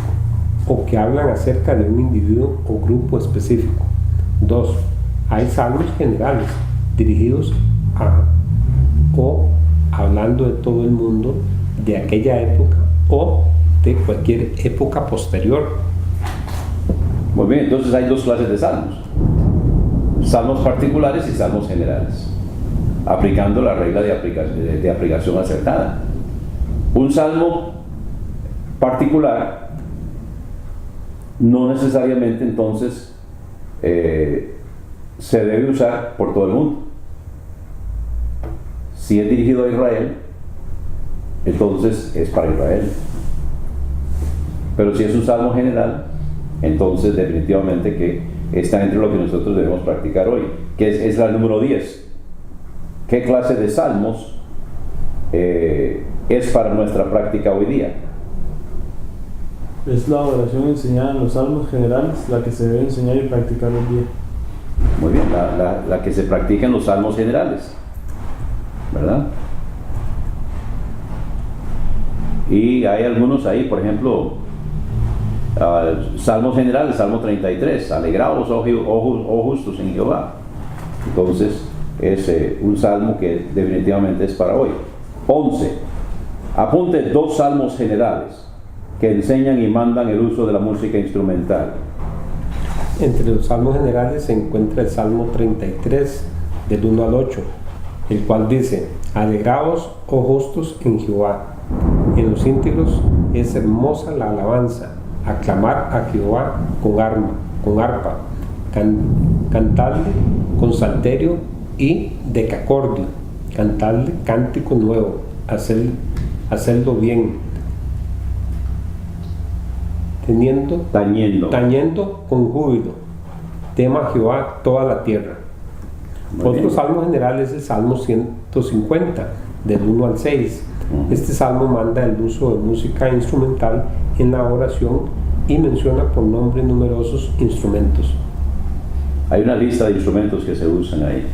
Speaker 2: o que hablan acerca de un individuo o grupo específico. 2. Hay salmos generales, dirigidos a o hablando de todo el mundo de aquella época o de cualquier época posterior.
Speaker 1: Muy bien, entonces hay dos clases de salmos: salmos particulares y salmos generales, aplicando la regla de aplicación acertada. Un salmo particular no necesariamente entonces se debe usar por todo el mundo. Si es dirigido a Israel, entonces es para Israel. Pero si es un salmo general, entonces definitivamente que está entre lo que nosotros debemos practicar hoy, que es la número 10. ¿Qué clase de salmos es para nuestra práctica hoy día?
Speaker 3: Es la oración enseñada en los salmos generales, la que se debe enseñar y practicar hoy día.
Speaker 1: Muy bien, la que se practica en los salmos generales, ¿verdad? Y hay algunos ahí, por ejemplo, salmos generales, Salmo 33, alegraos, oh justos en Jehová. Entonces es un salmo que definitivamente es para hoy. 11. Apunte dos salmos generales que enseñan y mandan el uso de la música instrumental.
Speaker 2: Entre los salmos generales se encuentra el Salmo 33, del 1 al 8, el cual dice: alegraos, oh justos, en Jehová. En los íntegros es hermosa la alabanza. Aclamar a Jehová con arpa, cantadle con salterio y decacordio, cantadle cántico nuevo, hacerlo bien, tañendo con júbilo, tema a Jehová toda la tierra. Otro salmo general es el Salmo 150, del 1 al 6. Este salmo manda el uso de música instrumental en la oración y menciona por nombre numerosos instrumentos.
Speaker 1: Hay una lista de instrumentos que se usan ahí.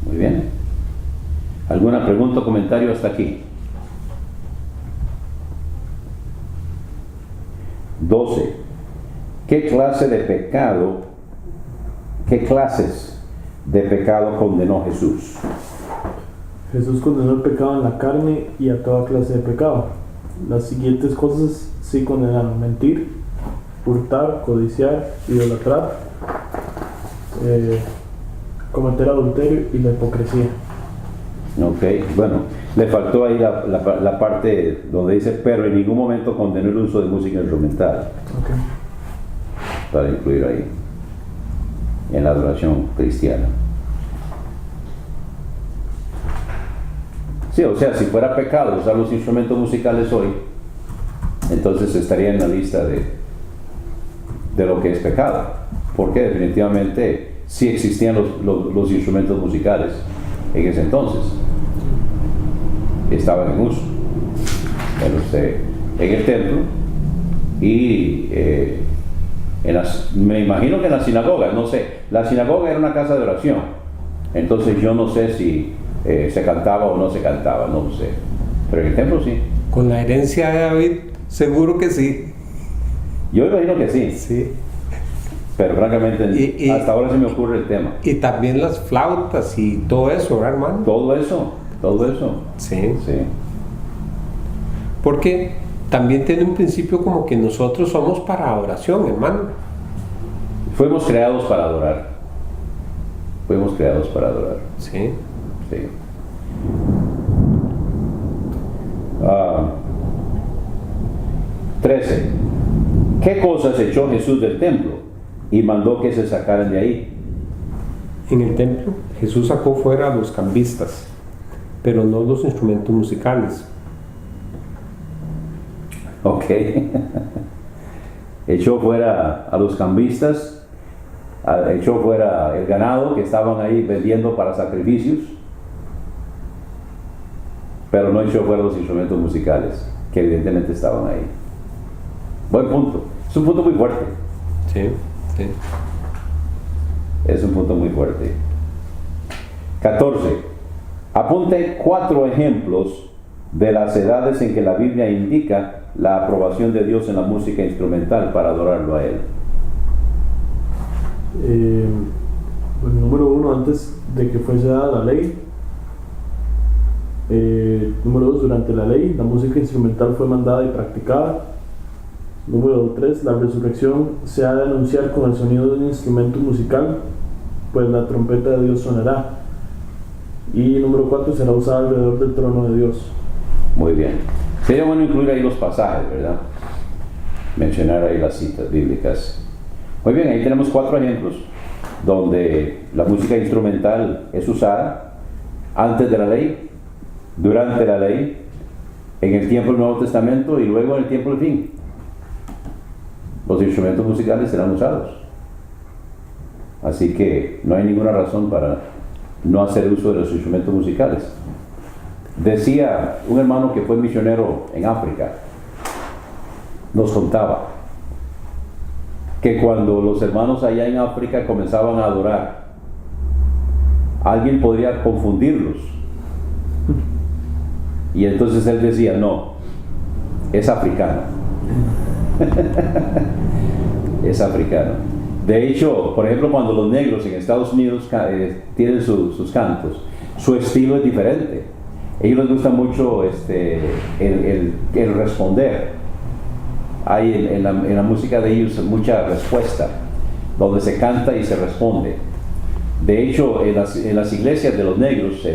Speaker 1: Muy bien. ¿Alguna pregunta o comentario hasta aquí? 12. ¿Qué clases de pecado condenó Jesús?
Speaker 3: Jesús condenó el pecado en la carne y a toda clase de pecado. Las siguientes cosas sí condenaron: mentir, hurtar, codiciar, idolatrar, cometer adulterio y la hipocresía.
Speaker 1: Ok, bueno, le faltó ahí la parte donde dice, pero en ningún momento condenó el uso de música instrumental.
Speaker 3: Okay.
Speaker 1: Para incluir ahí, en la adoración cristiana. Sí, o sea, si fuera pecado usar los instrumentos musicales hoy, entonces estaría en la lista de lo que es pecado, porque definitivamente sí existían los instrumentos musicales en ese entonces, estaban en uso en el templo y me imagino que en la sinagoga, no sé, la sinagoga era una casa de oración, entonces yo no sé si se cantaba o no se cantaba, no lo sé, pero en el templo sí.
Speaker 2: Con la herencia de David, seguro que sí.
Speaker 1: Yo imagino que sí.
Speaker 2: Sí.
Speaker 1: Pero francamente, hasta ahora se me ocurre el tema.
Speaker 2: Y también las flautas y todo eso, ¿verdad, hermano?
Speaker 1: Todo eso.
Speaker 2: Sí.
Speaker 1: Sí.
Speaker 2: Porque también tiene un principio como que nosotros somos para adoración, hermano.
Speaker 1: Fuimos creados para adorar.
Speaker 2: Sí.
Speaker 1: Sí. 13. ¿Qué cosas echó Jesús del templo y mandó que se sacaran de ahí?
Speaker 2: En el templo, Jesús sacó fuera a los cambistas, pero no los instrumentos musicales.
Speaker 1: Ok. Echó fuera a los cambistas, echó fuera el ganado que estaban ahí vendiendo para sacrificios, pero no echó fuera los instrumentos musicales, que evidentemente estaban ahí. Buen punto. Es un punto muy fuerte.
Speaker 2: Sí.
Speaker 1: Es un punto muy fuerte. 14. Apunte 4 ejemplos de las edades en que la Biblia indica la aprobación de Dios en la música instrumental para adorarlo a Él.
Speaker 3: Número 1, antes de que fuese dada la ley. Número 2, durante la ley, la música instrumental fue mandada y practicada. Número 3, la resurrección se ha de anunciar con el sonido de un instrumento musical, pues la trompeta de Dios sonará. Y número 4, será usada alrededor del trono de Dios.
Speaker 1: Muy bien. Sería bueno incluir ahí los pasajes, ¿verdad? Mencionar ahí las citas bíblicas. Muy bien, ahí tenemos 4 ejemplos donde la música instrumental es usada antes de la ley, durante la ley, en el tiempo del Nuevo Testamento y luego en el tiempo del fin. Los instrumentos musicales serán usados. Así que no hay ninguna razón para no hacer uso de los instrumentos musicales. Decía un hermano que fue misionero en África, nos contaba que cuando los hermanos allá en África comenzaban a adorar, alguien podría confundirlos. Y entonces él decía, no, es africano. Es africano. De hecho, por ejemplo, cuando los negros en Estados Unidos tienen sus cantos, su estilo es diferente. A ellos les gusta mucho el responder. Hay en la música de ellos mucha respuesta, donde se canta y se responde. De hecho, en las iglesias de los negros,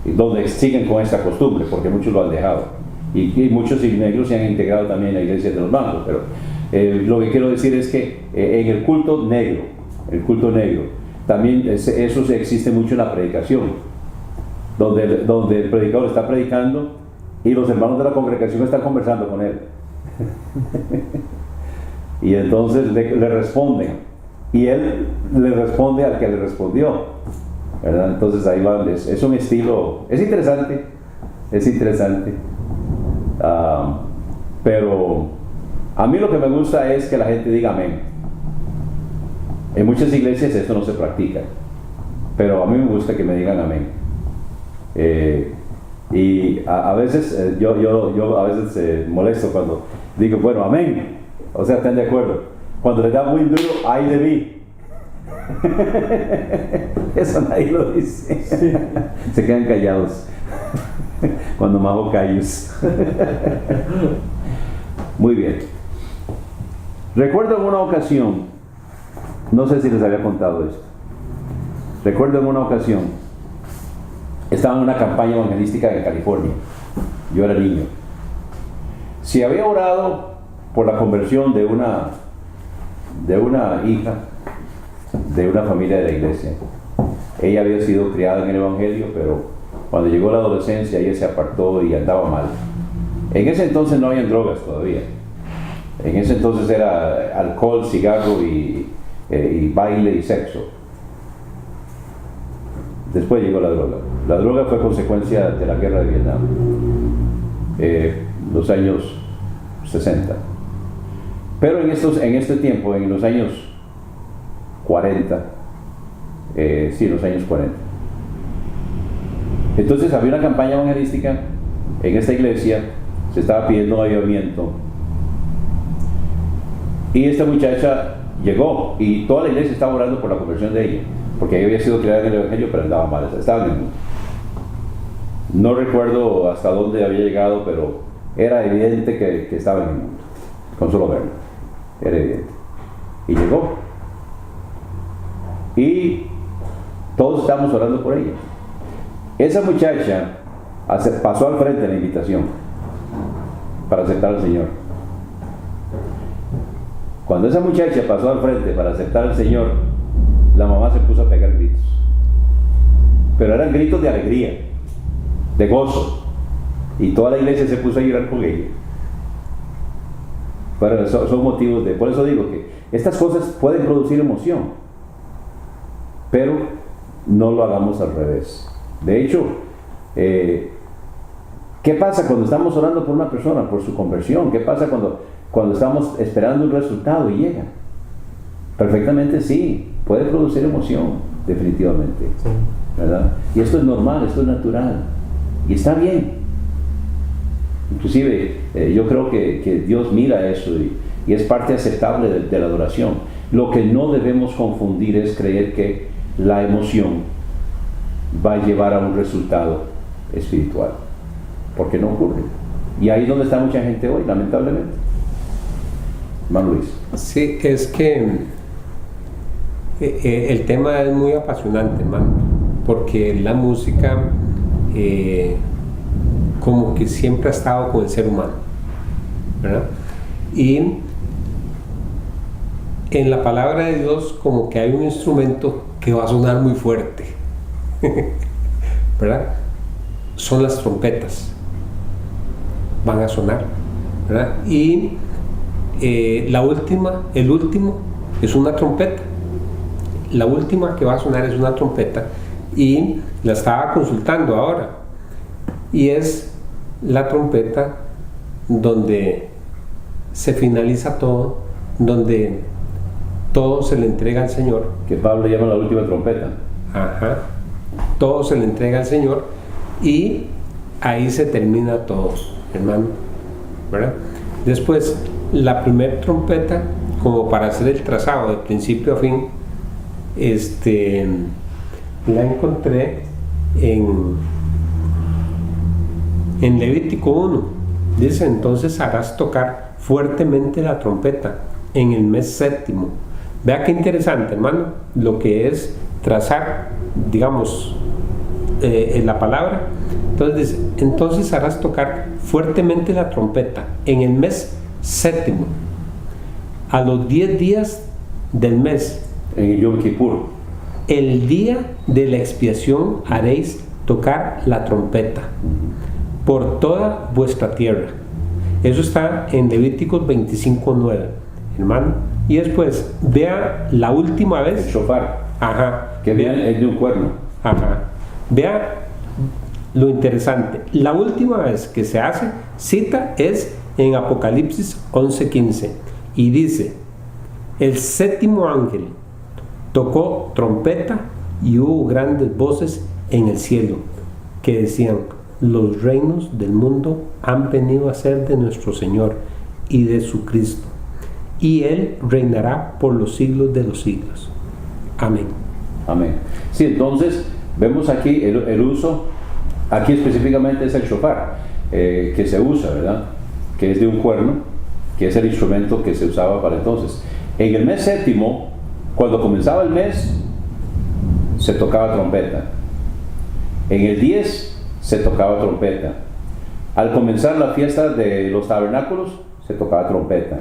Speaker 1: donde siguen con esta costumbre, porque muchos lo han dejado, y muchos negros se han integrado también en la iglesia de los blancos, pero lo que quiero decir es que en el culto negro, también eso existe mucho en la predicación, donde el predicador está predicando y los hermanos de la congregación están conversando con él. Y entonces le responden, y él le responde al que le respondió, ¿verdad? Entonces ahí va, es un estilo, es interesante, pero a mí lo que me gusta es que la gente diga amén. En muchas iglesias esto no se practica, pero a mí me gusta que me digan amén. Y a veces, yo a veces molesto cuando digo, bueno, amén. O sea, están de acuerdo. Cuando le da muy duro, ay de mí. Eso nadie lo dice.
Speaker 3: Sí.
Speaker 1: Se quedan callados cuando majo callos. Muy bien. Recuerdo en una ocasión, no sé si les había contado esto. Recuerdo en una ocasión, estaba en una campaña evangelística en California. Yo era niño. Se había orado por la conversión de una hija de una familia de la iglesia. Ella había sido criada en el evangelio, pero cuando llegó la adolescencia ella se apartó y andaba mal. En ese entonces no habían drogas todavía. En ese entonces era alcohol, cigarro y baile y sexo. Después llegó la droga. La droga fue consecuencia de la guerra de Vietnam, los años 60. Pero en este tiempo, en los años 40, los años 40. Entonces había una campaña evangelística en esta iglesia, se estaba pidiendo un avivamiento. Y esta muchacha llegó y toda la iglesia estaba orando por la conversión de ella, porque ella había sido criada en el evangelio, pero andaba mal, estaba en el mundo. No recuerdo hasta dónde había llegado, pero era evidente que estaba en el mundo, con solo verlo, era evidente. Y llegó. Y todos estábamos orando por ella. Esa muchacha pasó al frente de la invitación para aceptar al Señor. Cuando esa muchacha pasó al frente para aceptar al Señor, la mamá se puso a pegar gritos. Pero eran gritos de alegría, de gozo. Y toda la iglesia se puso a llorar con ella. Pero son motivos por eso digo que estas cosas pueden producir emoción, pero no lo hagamos al revés. De hecho, ¿qué pasa cuando estamos orando por una persona, por su conversión? ¿Qué pasa cuando estamos esperando un resultado y llega? Perfectamente sí, puede producir emoción, definitivamente,
Speaker 3: Sí.
Speaker 1: ¿verdad? Y esto es normal, esto es natural, y está bien. Inclusive, yo creo que Dios mira eso y es parte aceptable de la adoración. Lo que no debemos confundir es creer que la emoción va a llevar a un resultado espiritual, porque no ocurre. Y ahí es donde está mucha gente hoy, lamentablemente. Hermano Luis.
Speaker 2: Sí, es que el tema es muy apasionante, hermano, porque la música como que siempre ha estado con el ser humano, ¿verdad? Y en la palabra de Dios como que hay un instrumento que va a sonar muy fuerte, ¿verdad? Son las trompetas, van a sonar, ¿verdad? Y el último es una trompeta. La última que va a sonar es una trompeta y la estaba consultando ahora, y es la trompeta donde se finaliza todo, donde todo se le entrega al Señor.
Speaker 1: Que Pablo llama la última trompeta.
Speaker 2: Ajá. Todo se le entrega al Señor y ahí se termina todo, hermano, ¿verdad? Después, la primera trompeta, como para hacer el trazado de principio a fin, la encontré en Levítico 1. Dice: entonces harás tocar fuertemente la trompeta en el mes séptimo. Vea qué interesante, hermano, lo que es trazar, digamos, en la palabra. Entonces dice: entonces harás tocar fuertemente la trompeta en el mes séptimo, a los 10 días del mes,
Speaker 1: En el Yom Kippur.
Speaker 2: el día de la expiación haréis tocar la trompeta por toda vuestra tierra. Eso está en Levíticos 25:9, hermano. Y después, vea la última
Speaker 1: El
Speaker 2: vez.
Speaker 1: shofar,
Speaker 2: Ajá.
Speaker 1: que viene es de un cuerno.
Speaker 2: Ajá. Vea lo interesante. La última vez que se hace cita es en Apocalipsis 11:15 y dice: el séptimo ángel tocó trompeta y hubo grandes voces en el cielo, que decían: los reinos del mundo han venido a ser de nuestro Señor y de su Cristo, y Él reinará por los siglos de los siglos. Amén.
Speaker 1: Amén. Sí, entonces vemos aquí el uso, aquí específicamente es el shofar, que se usa, ¿verdad? Que es de un cuerno, que es el instrumento que se usaba para entonces. En el mes séptimo, cuando comenzaba el mes, se tocaba trompeta. En el 10 se tocaba trompeta. Al comenzar la fiesta de los tabernáculos, se tocaba trompeta.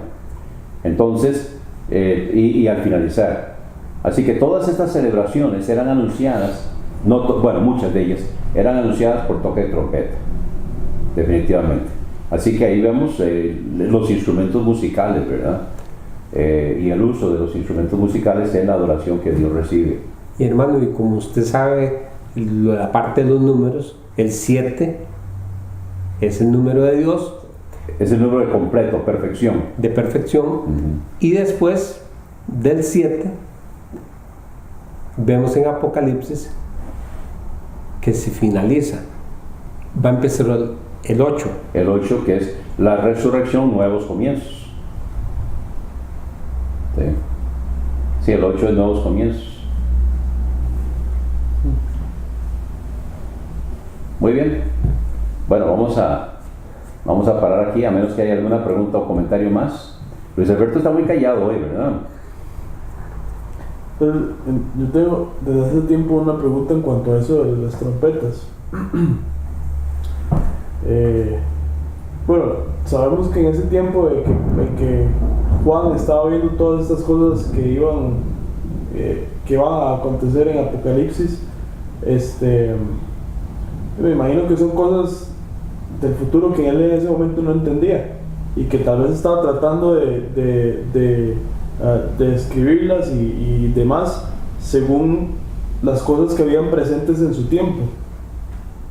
Speaker 1: Entonces, y al finalizar. Así que todas estas celebraciones eran anunciadas, bueno, muchas de ellas eran anunciadas por toque de trompeta, definitivamente. Así que ahí vemos los instrumentos musicales, ¿verdad? Y el uso de los instrumentos musicales en la adoración que Dios recibe.
Speaker 2: Y hermano, y como usted sabe, la parte de los números, el 7 es el número de Dios.
Speaker 1: Es el número de completo, perfección.
Speaker 2: De perfección. Y después del 7, vemos en Apocalipsis que se finaliza. Va a empezar el 8.
Speaker 1: El 8, que es la resurrección, nuevos comienzos. Sí, el 8 es nuevos comienzos. Muy bien. Bueno, vamos a parar aquí, a menos que haya alguna pregunta o comentario más. Luis Alberto está muy callado hoy, ¿verdad?
Speaker 3: Yo tengo desde hace tiempo una pregunta en cuanto a eso de las trompetas. Bueno, sabemos que en ese tiempo de que Juan estaba viendo todas estas cosas que iban a acontecer en Apocalipsis, me imagino que son cosas del futuro que él en ese momento no entendía y que tal vez estaba tratando de escribirlas y demás según las cosas que habían presentes en su tiempo.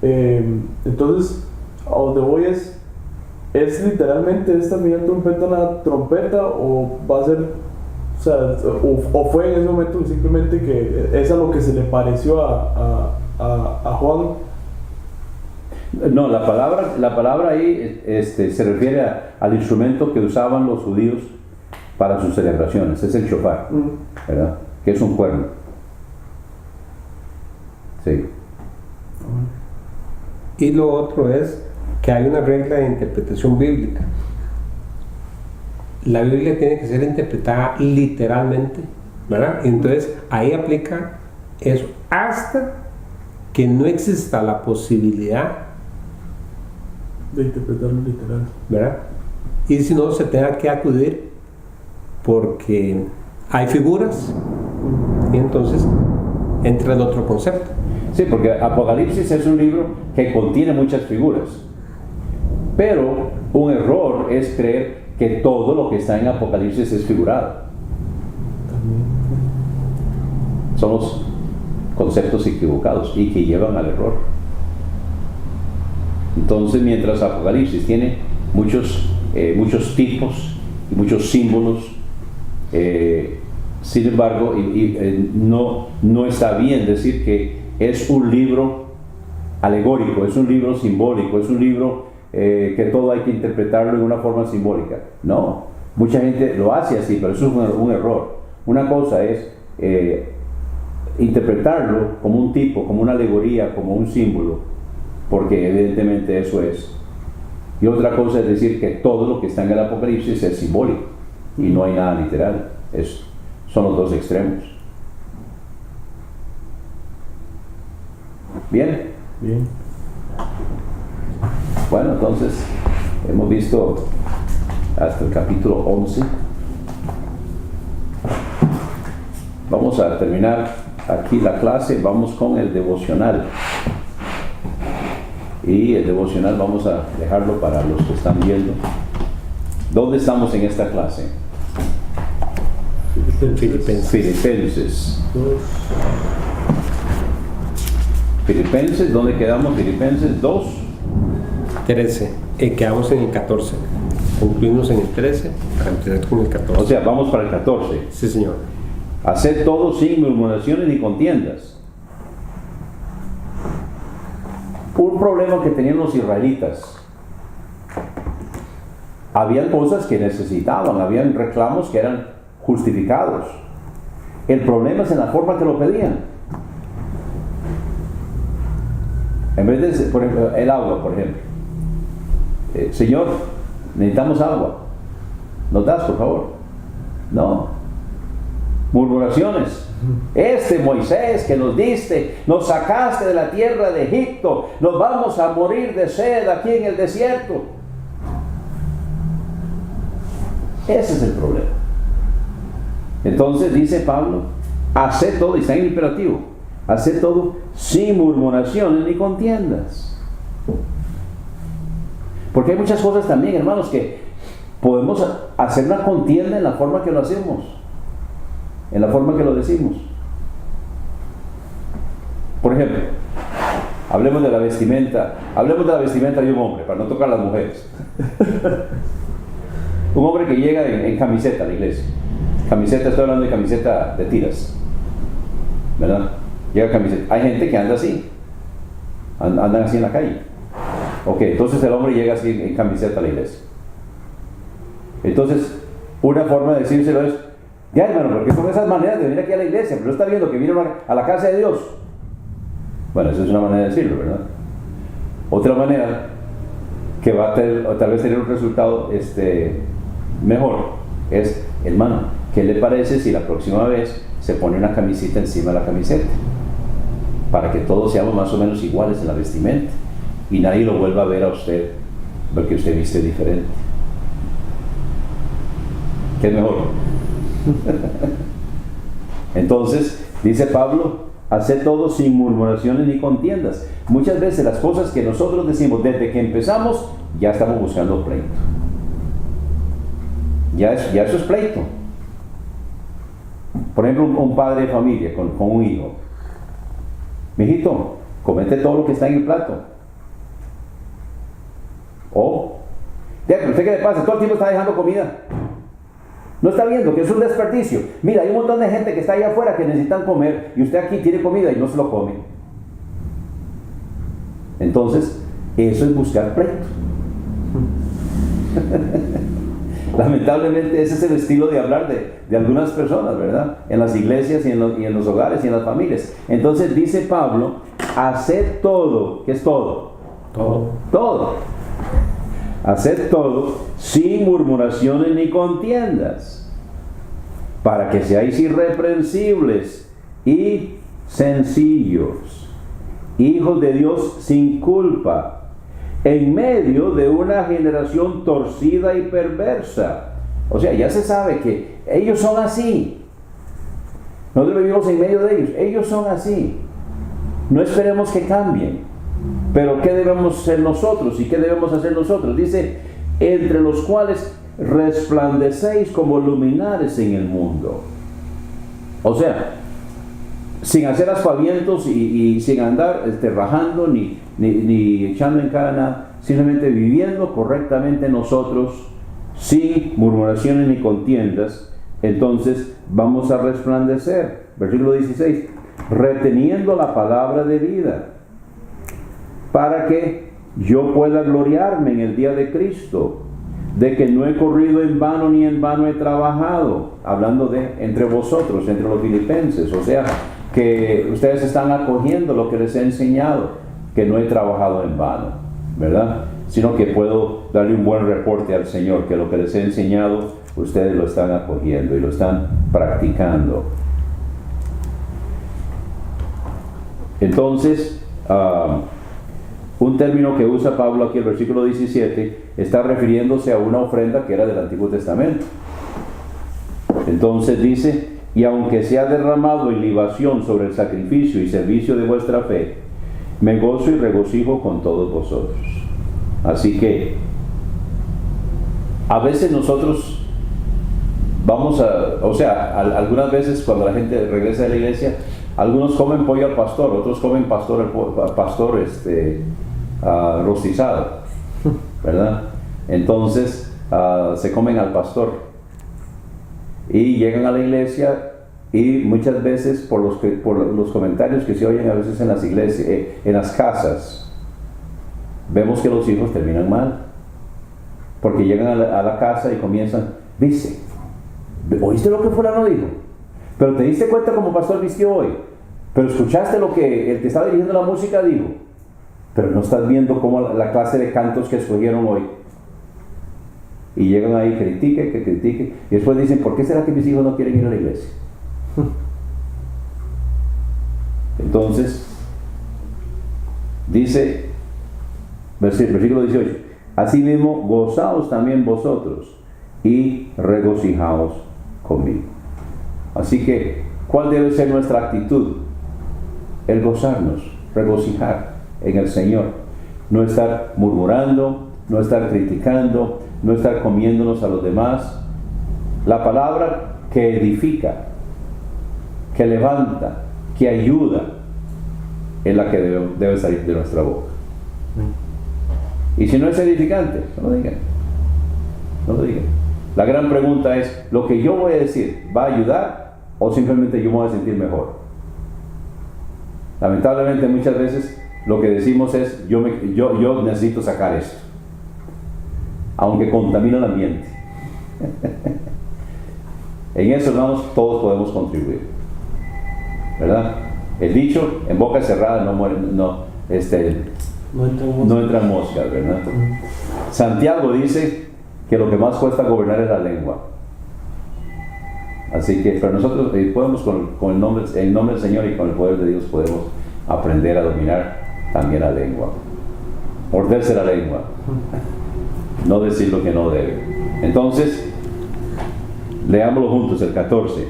Speaker 3: Entonces, a donde voy ¿es literalmente esta final trompeta una trompeta o va a ser, o fue en ese momento simplemente que es a lo que se le pareció a Juan?
Speaker 1: No, la palabra ahí se refiere al instrumento que usaban los judíos para sus celebraciones, es el shofar, ¿verdad? Que es un cuerno. Sí.
Speaker 2: Y lo otro es que hay una regla de interpretación bíblica. La Biblia tiene que ser interpretada literalmente, ¿verdad? Entonces ahí aplica eso hasta que no exista la posibilidad
Speaker 3: de interpretarlo literal,
Speaker 2: ¿verdad? Y si no, se tenga que acudir porque hay figuras y entonces entra el otro concepto.
Speaker 1: Sí, porque Apocalipsis es un libro que contiene muchas figuras, pero un error es creer que todo lo que está en Apocalipsis es figurado. Son los conceptos equivocados y que llevan al error. Entonces, mientras Apocalipsis tiene muchos tipos y muchos símbolos, sin embargo, no está bien decir que es un libro alegórico, es un libro simbólico, es un libro que todo hay que interpretarlo de una forma simbólica. No, mucha gente lo hace así, pero eso es un error. Una cosa es interpretarlo como un tipo, como una alegoría, como un símbolo, porque evidentemente eso es. Y otra cosa es decir que todo lo que está en el Apocalipsis es simbólico y no hay nada literal. Son los dos extremos. Bien. Bueno, entonces hemos visto hasta el capítulo 11. Vamos a terminar aquí la clase. Vamos con el devocional. Y el devocional vamos a dejarlo para los que están viendo. ¿Dónde estamos en esta clase? Filipenses. Filipenses, ¿dónde quedamos? Filipenses 2.
Speaker 2: 13. Quedamos en el 14. Concluimos en el 13 para empezar con el 14.
Speaker 1: O sea, vamos para el 14.
Speaker 2: Sí, señor.
Speaker 1: Haced todo sin murmuraciones ni contiendas. un problema que tenían los israelitas. Habían cosas que necesitaban, habían reclamos que eran justificados. El problema es en la forma que lo pedían. En vez de, por ejemplo, el agua, por ejemplo. Señor, necesitamos agua. ¿Nos das, por favor? No. Murmuraciones. Moisés que nos diste, nos sacaste de la tierra de Egipto, nos vamos a morir de sed aquí en el desierto. Ese es el problema. Entonces dice Pablo, haced todo, y está en imperativo, haced todo sin murmuraciones ni contiendas. Porque hay muchas cosas también, hermanos, que podemos hacer una contienda en la forma que lo hacemos, en la forma que lo decimos. Por ejemplo, hablemos de la vestimenta de un hombre, para no tocar a las mujeres. Un hombre que llega en camiseta a la iglesia. Camiseta, estoy hablando de camiseta de tiras, ¿verdad? Llega camiseta. Hay gente que anda así, andan así en la calle. Ok, entonces el hombre llega así en camiseta a la iglesia. Entonces, una forma de decírselo es, ya hermano, porque son esas maneras de venir aquí a la iglesia, pero no está viendo que viene a la casa de Dios. Bueno, esa es una manera de decirlo, ¿verdad? Otra manera que va a tal vez tener un resultado mejor es, hermano, ¿qué le parece si la próxima vez se pone una camisita encima de la camiseta? Para que todos seamos más o menos iguales en la vestimenta y nadie lo vuelva a ver a usted porque usted viste diferente. ¿Qué es mejor? Entonces, dice Pablo, haced todo sin murmuraciones ni contiendas. Muchas veces las cosas que nosotros decimos desde que empezamos, ya estamos buscando pleito. Ya eso es pleito. Por ejemplo, un padre de familia con un hijo. Mijito, comete todo lo que está en el plato. ¿Usted qué le pasa? Todo el tiempo está dejando comida. No está viendo que es un desperdicio. Mira, hay un montón de gente que está allá afuera que necesitan comer y usted aquí tiene comida y no se lo come. Entonces, eso es buscar pleito. Lamentablemente ese es el estilo de hablar de algunas personas, ¿verdad? En las iglesias y en los hogares y en las familias. Entonces dice Pablo, haced todo. ¿Qué es todo? Todo. Haced todo sin murmuraciones ni contiendas, para que seáis irreprensibles y sencillos, hijos de Dios sin culpa, en medio de una generación torcida y perversa. O sea, ya se sabe que ellos son así. Nosotros vivimos en medio de ellos son así. No esperemos que cambien. Pero ¿qué debemos ser nosotros y qué debemos hacer nosotros? Dice, entre los cuales resplandecéis como luminares en el mundo. O sea, sin hacer aspavientos y sin andar rajando ni echando en cara nada, simplemente viviendo correctamente nosotros, sin murmuraciones ni contiendas, entonces vamos a resplandecer. Versículo 16, reteniendo la palabra de vida, para que yo pueda gloriarme en el día de Cristo, de que no he corrido en vano ni en vano he trabajado, hablando de entre vosotros, entre los filipenses, o sea, que ustedes están acogiendo lo que les he enseñado, que no he trabajado en vano, ¿verdad? Sino que puedo darle un buen reporte al Señor, que lo que les he enseñado, ustedes lo están acogiendo y lo están practicando. Entonces, un término que usa Pablo aquí, el versículo 17, está refiriéndose a una ofrenda que era del Antiguo Testamento. Entonces dice, y aunque se ha derramado en libación sobre el sacrificio y servicio de vuestra fe, me gozo y regocijo con todos vosotros. Así que, a veces nosotros vamos algunas veces cuando la gente regresa de la iglesia, algunos comen pollo al pastor, otros comen pastor rostizado, ¿verdad? Entonces se comen al pastor y llegan a la iglesia y muchas veces por los comentarios que se oyen a veces en las iglesias, en las casas, vemos que los hijos terminan mal, porque llegan a la casa y comienzan, dice, ¿oíste lo que fulano dijo? Pero te diste cuenta como pastor vistió hoy, pero escuchaste lo que el que estaba dirigiendo la música dijo, pero no estás viendo cómo la clase de cantos que escogieron hoy. Y llegan ahí, critique, y después dicen, ¿por qué será que mis hijos no quieren ir a la iglesia? Entonces, dice, versículo 18, asimismo, gozaos también vosotros y regocijaos conmigo. Así que, ¿cuál debe ser nuestra actitud? El gozarnos, regocijar en el Señor. No estar murmurando, no estar criticando, no estar comiéndonos a los demás. La palabra que edifica, que levanta, que ayuda, es la que debe salir de nuestra boca. Y si no es edificante, no lo digan. No lo digan. La gran pregunta es, ¿lo que yo voy a decir va a ayudar o simplemente yo me voy a sentir mejor? Lamentablemente muchas veces lo que decimos es, yo necesito sacar esto, aunque contamina el ambiente. En eso, hermanos, todos podemos contribuir, ¿verdad? El dicho, en boca cerrada no entran moscas, ¿verdad? Santiago dice que lo que más cuesta gobernar es la lengua. Así que, pero nosotros podemos con el nombre del Señor y con el poder de Dios podemos aprender a dominar también la lengua. Morderse la lengua. No decir lo que no debe. Entonces, leámoslo juntos, el 14.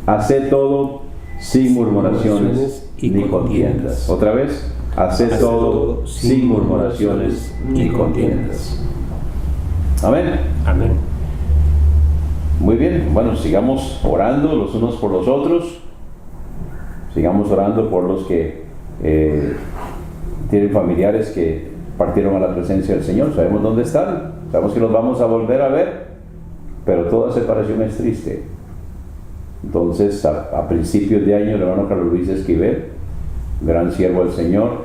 Speaker 1: Haced todo sin murmuraciones ni contiendas. Otra vez, haced todo sin murmuraciones ni contiendas. Amén.
Speaker 2: Amén.
Speaker 1: Muy bien, bueno, sigamos orando los unos por los otros. Sigamos orando por los que tienen familiares que partieron a la presencia del Señor. Sabemos dónde están, sabemos que los vamos a volver a ver, pero toda separación es triste. Entonces, a principios de año, el hermano Carlos Luis Esquivel, gran siervo del Señor.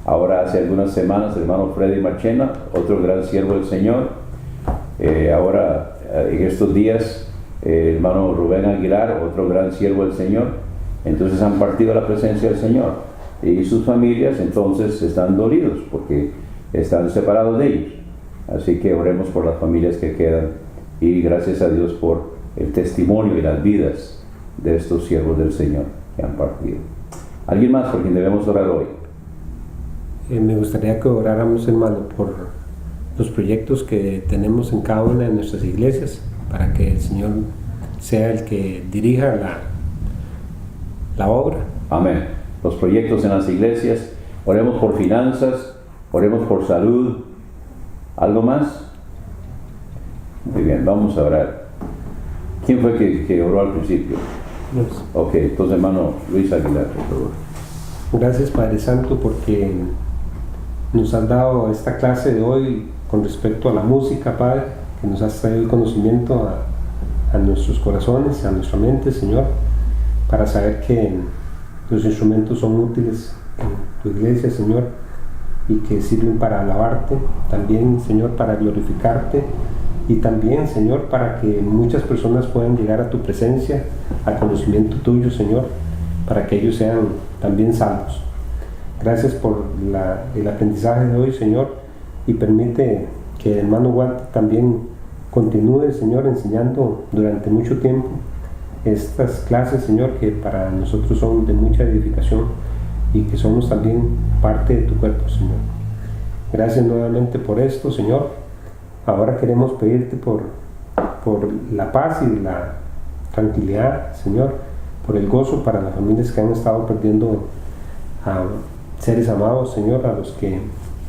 Speaker 1: Ahora, hace algunas semanas, el hermano Freddy Marchena, otro gran siervo del Señor. Ahora, en estos días, el hermano Rubén Aguilar, otro gran siervo del Señor. Entonces han partido a la presencia del Señor. Y sus familias, entonces, están dolidos porque están separados de ellos. Así que oremos por las familias que quedan. Y gracias a Dios por el testimonio y las vidas de estos siervos del Señor que han partido. ¿Alguien más por quien debemos orar hoy?
Speaker 2: Me gustaría que oráramos, hermano, por los proyectos que tenemos en cada una de nuestras iglesias, para que el Señor sea el que dirija la obra.
Speaker 1: Amén. Los proyectos en las iglesias. Oremos por finanzas, oremos por salud. ¿Algo más? Muy bien, vamos a orar. ¿Quién fue que oró al principio?
Speaker 3: Yes.
Speaker 1: Ok, entonces hermano Luis Aguilar, por favor.
Speaker 2: Gracias, Padre Santo, porque nos has dado esta clase de hoy con respecto a la música, Padre, que nos has traído el conocimiento a nuestros corazones, a nuestra mente, Señor, para saber que los instrumentos son útiles en tu iglesia, Señor, y que sirven para alabarte, también, Señor, para glorificarte, y también, Señor, para que muchas personas puedan llegar a tu presencia, al conocimiento tuyo, Señor, para que ellos sean también salvos. Gracias por el aprendizaje de hoy, Señor, y permite que el hermano Walter también continúe, Señor, enseñando durante mucho tiempo estas clases, Señor, que para nosotros son de mucha edificación y que somos también parte de tu cuerpo, Señor. Gracias nuevamente por esto, Señor. Ahora queremos pedirte por la paz y la tranquilidad, Señor, por el gozo para las familias que han estado perdiendo a seres amados, Señor, a los que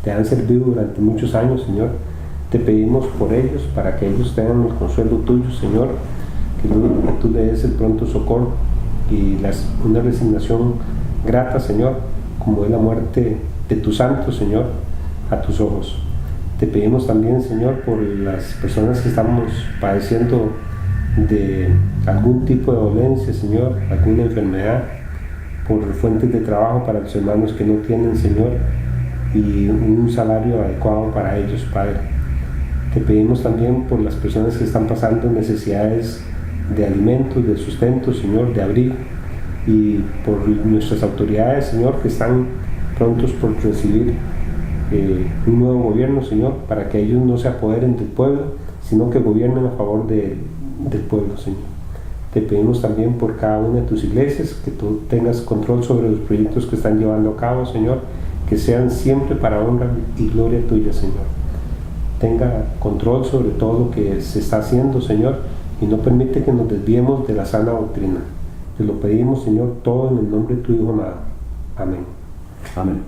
Speaker 2: te han servido durante muchos años, Señor. Te pedimos por ellos, para que ellos tengan el consuelo tuyo, Señor, que tú le des el pronto socorro y una resignación grata, Señor, como es la muerte de tu santo, Señor, a tus ojos. Te pedimos también, Señor, por las personas que estamos padeciendo de algún tipo de dolencia, Señor, alguna enfermedad, por fuentes de trabajo para los hermanos que no tienen, Señor, y un salario adecuado para ellos, Padre. Te pedimos también por las personas que están pasando necesidades de alimentos, de sustento, Señor, de abrigo, y por nuestras autoridades, Señor, que están prontos por recibir un nuevo gobierno, Señor, para que ellos no se apoderen del pueblo, sino que gobiernen a favor del pueblo, Señor. Te pedimos también por cada una de tus iglesias, que tú tengas control sobre los proyectos que están llevando a cabo, Señor, que sean siempre para honra y gloria tuya, Señor. Tenga control sobre todo lo que se está haciendo, Señor, y no permite que nos desviemos de la sana doctrina. Te lo pedimos, Señor, todo en el nombre de tu Hijo amado. Amén.
Speaker 1: Amén.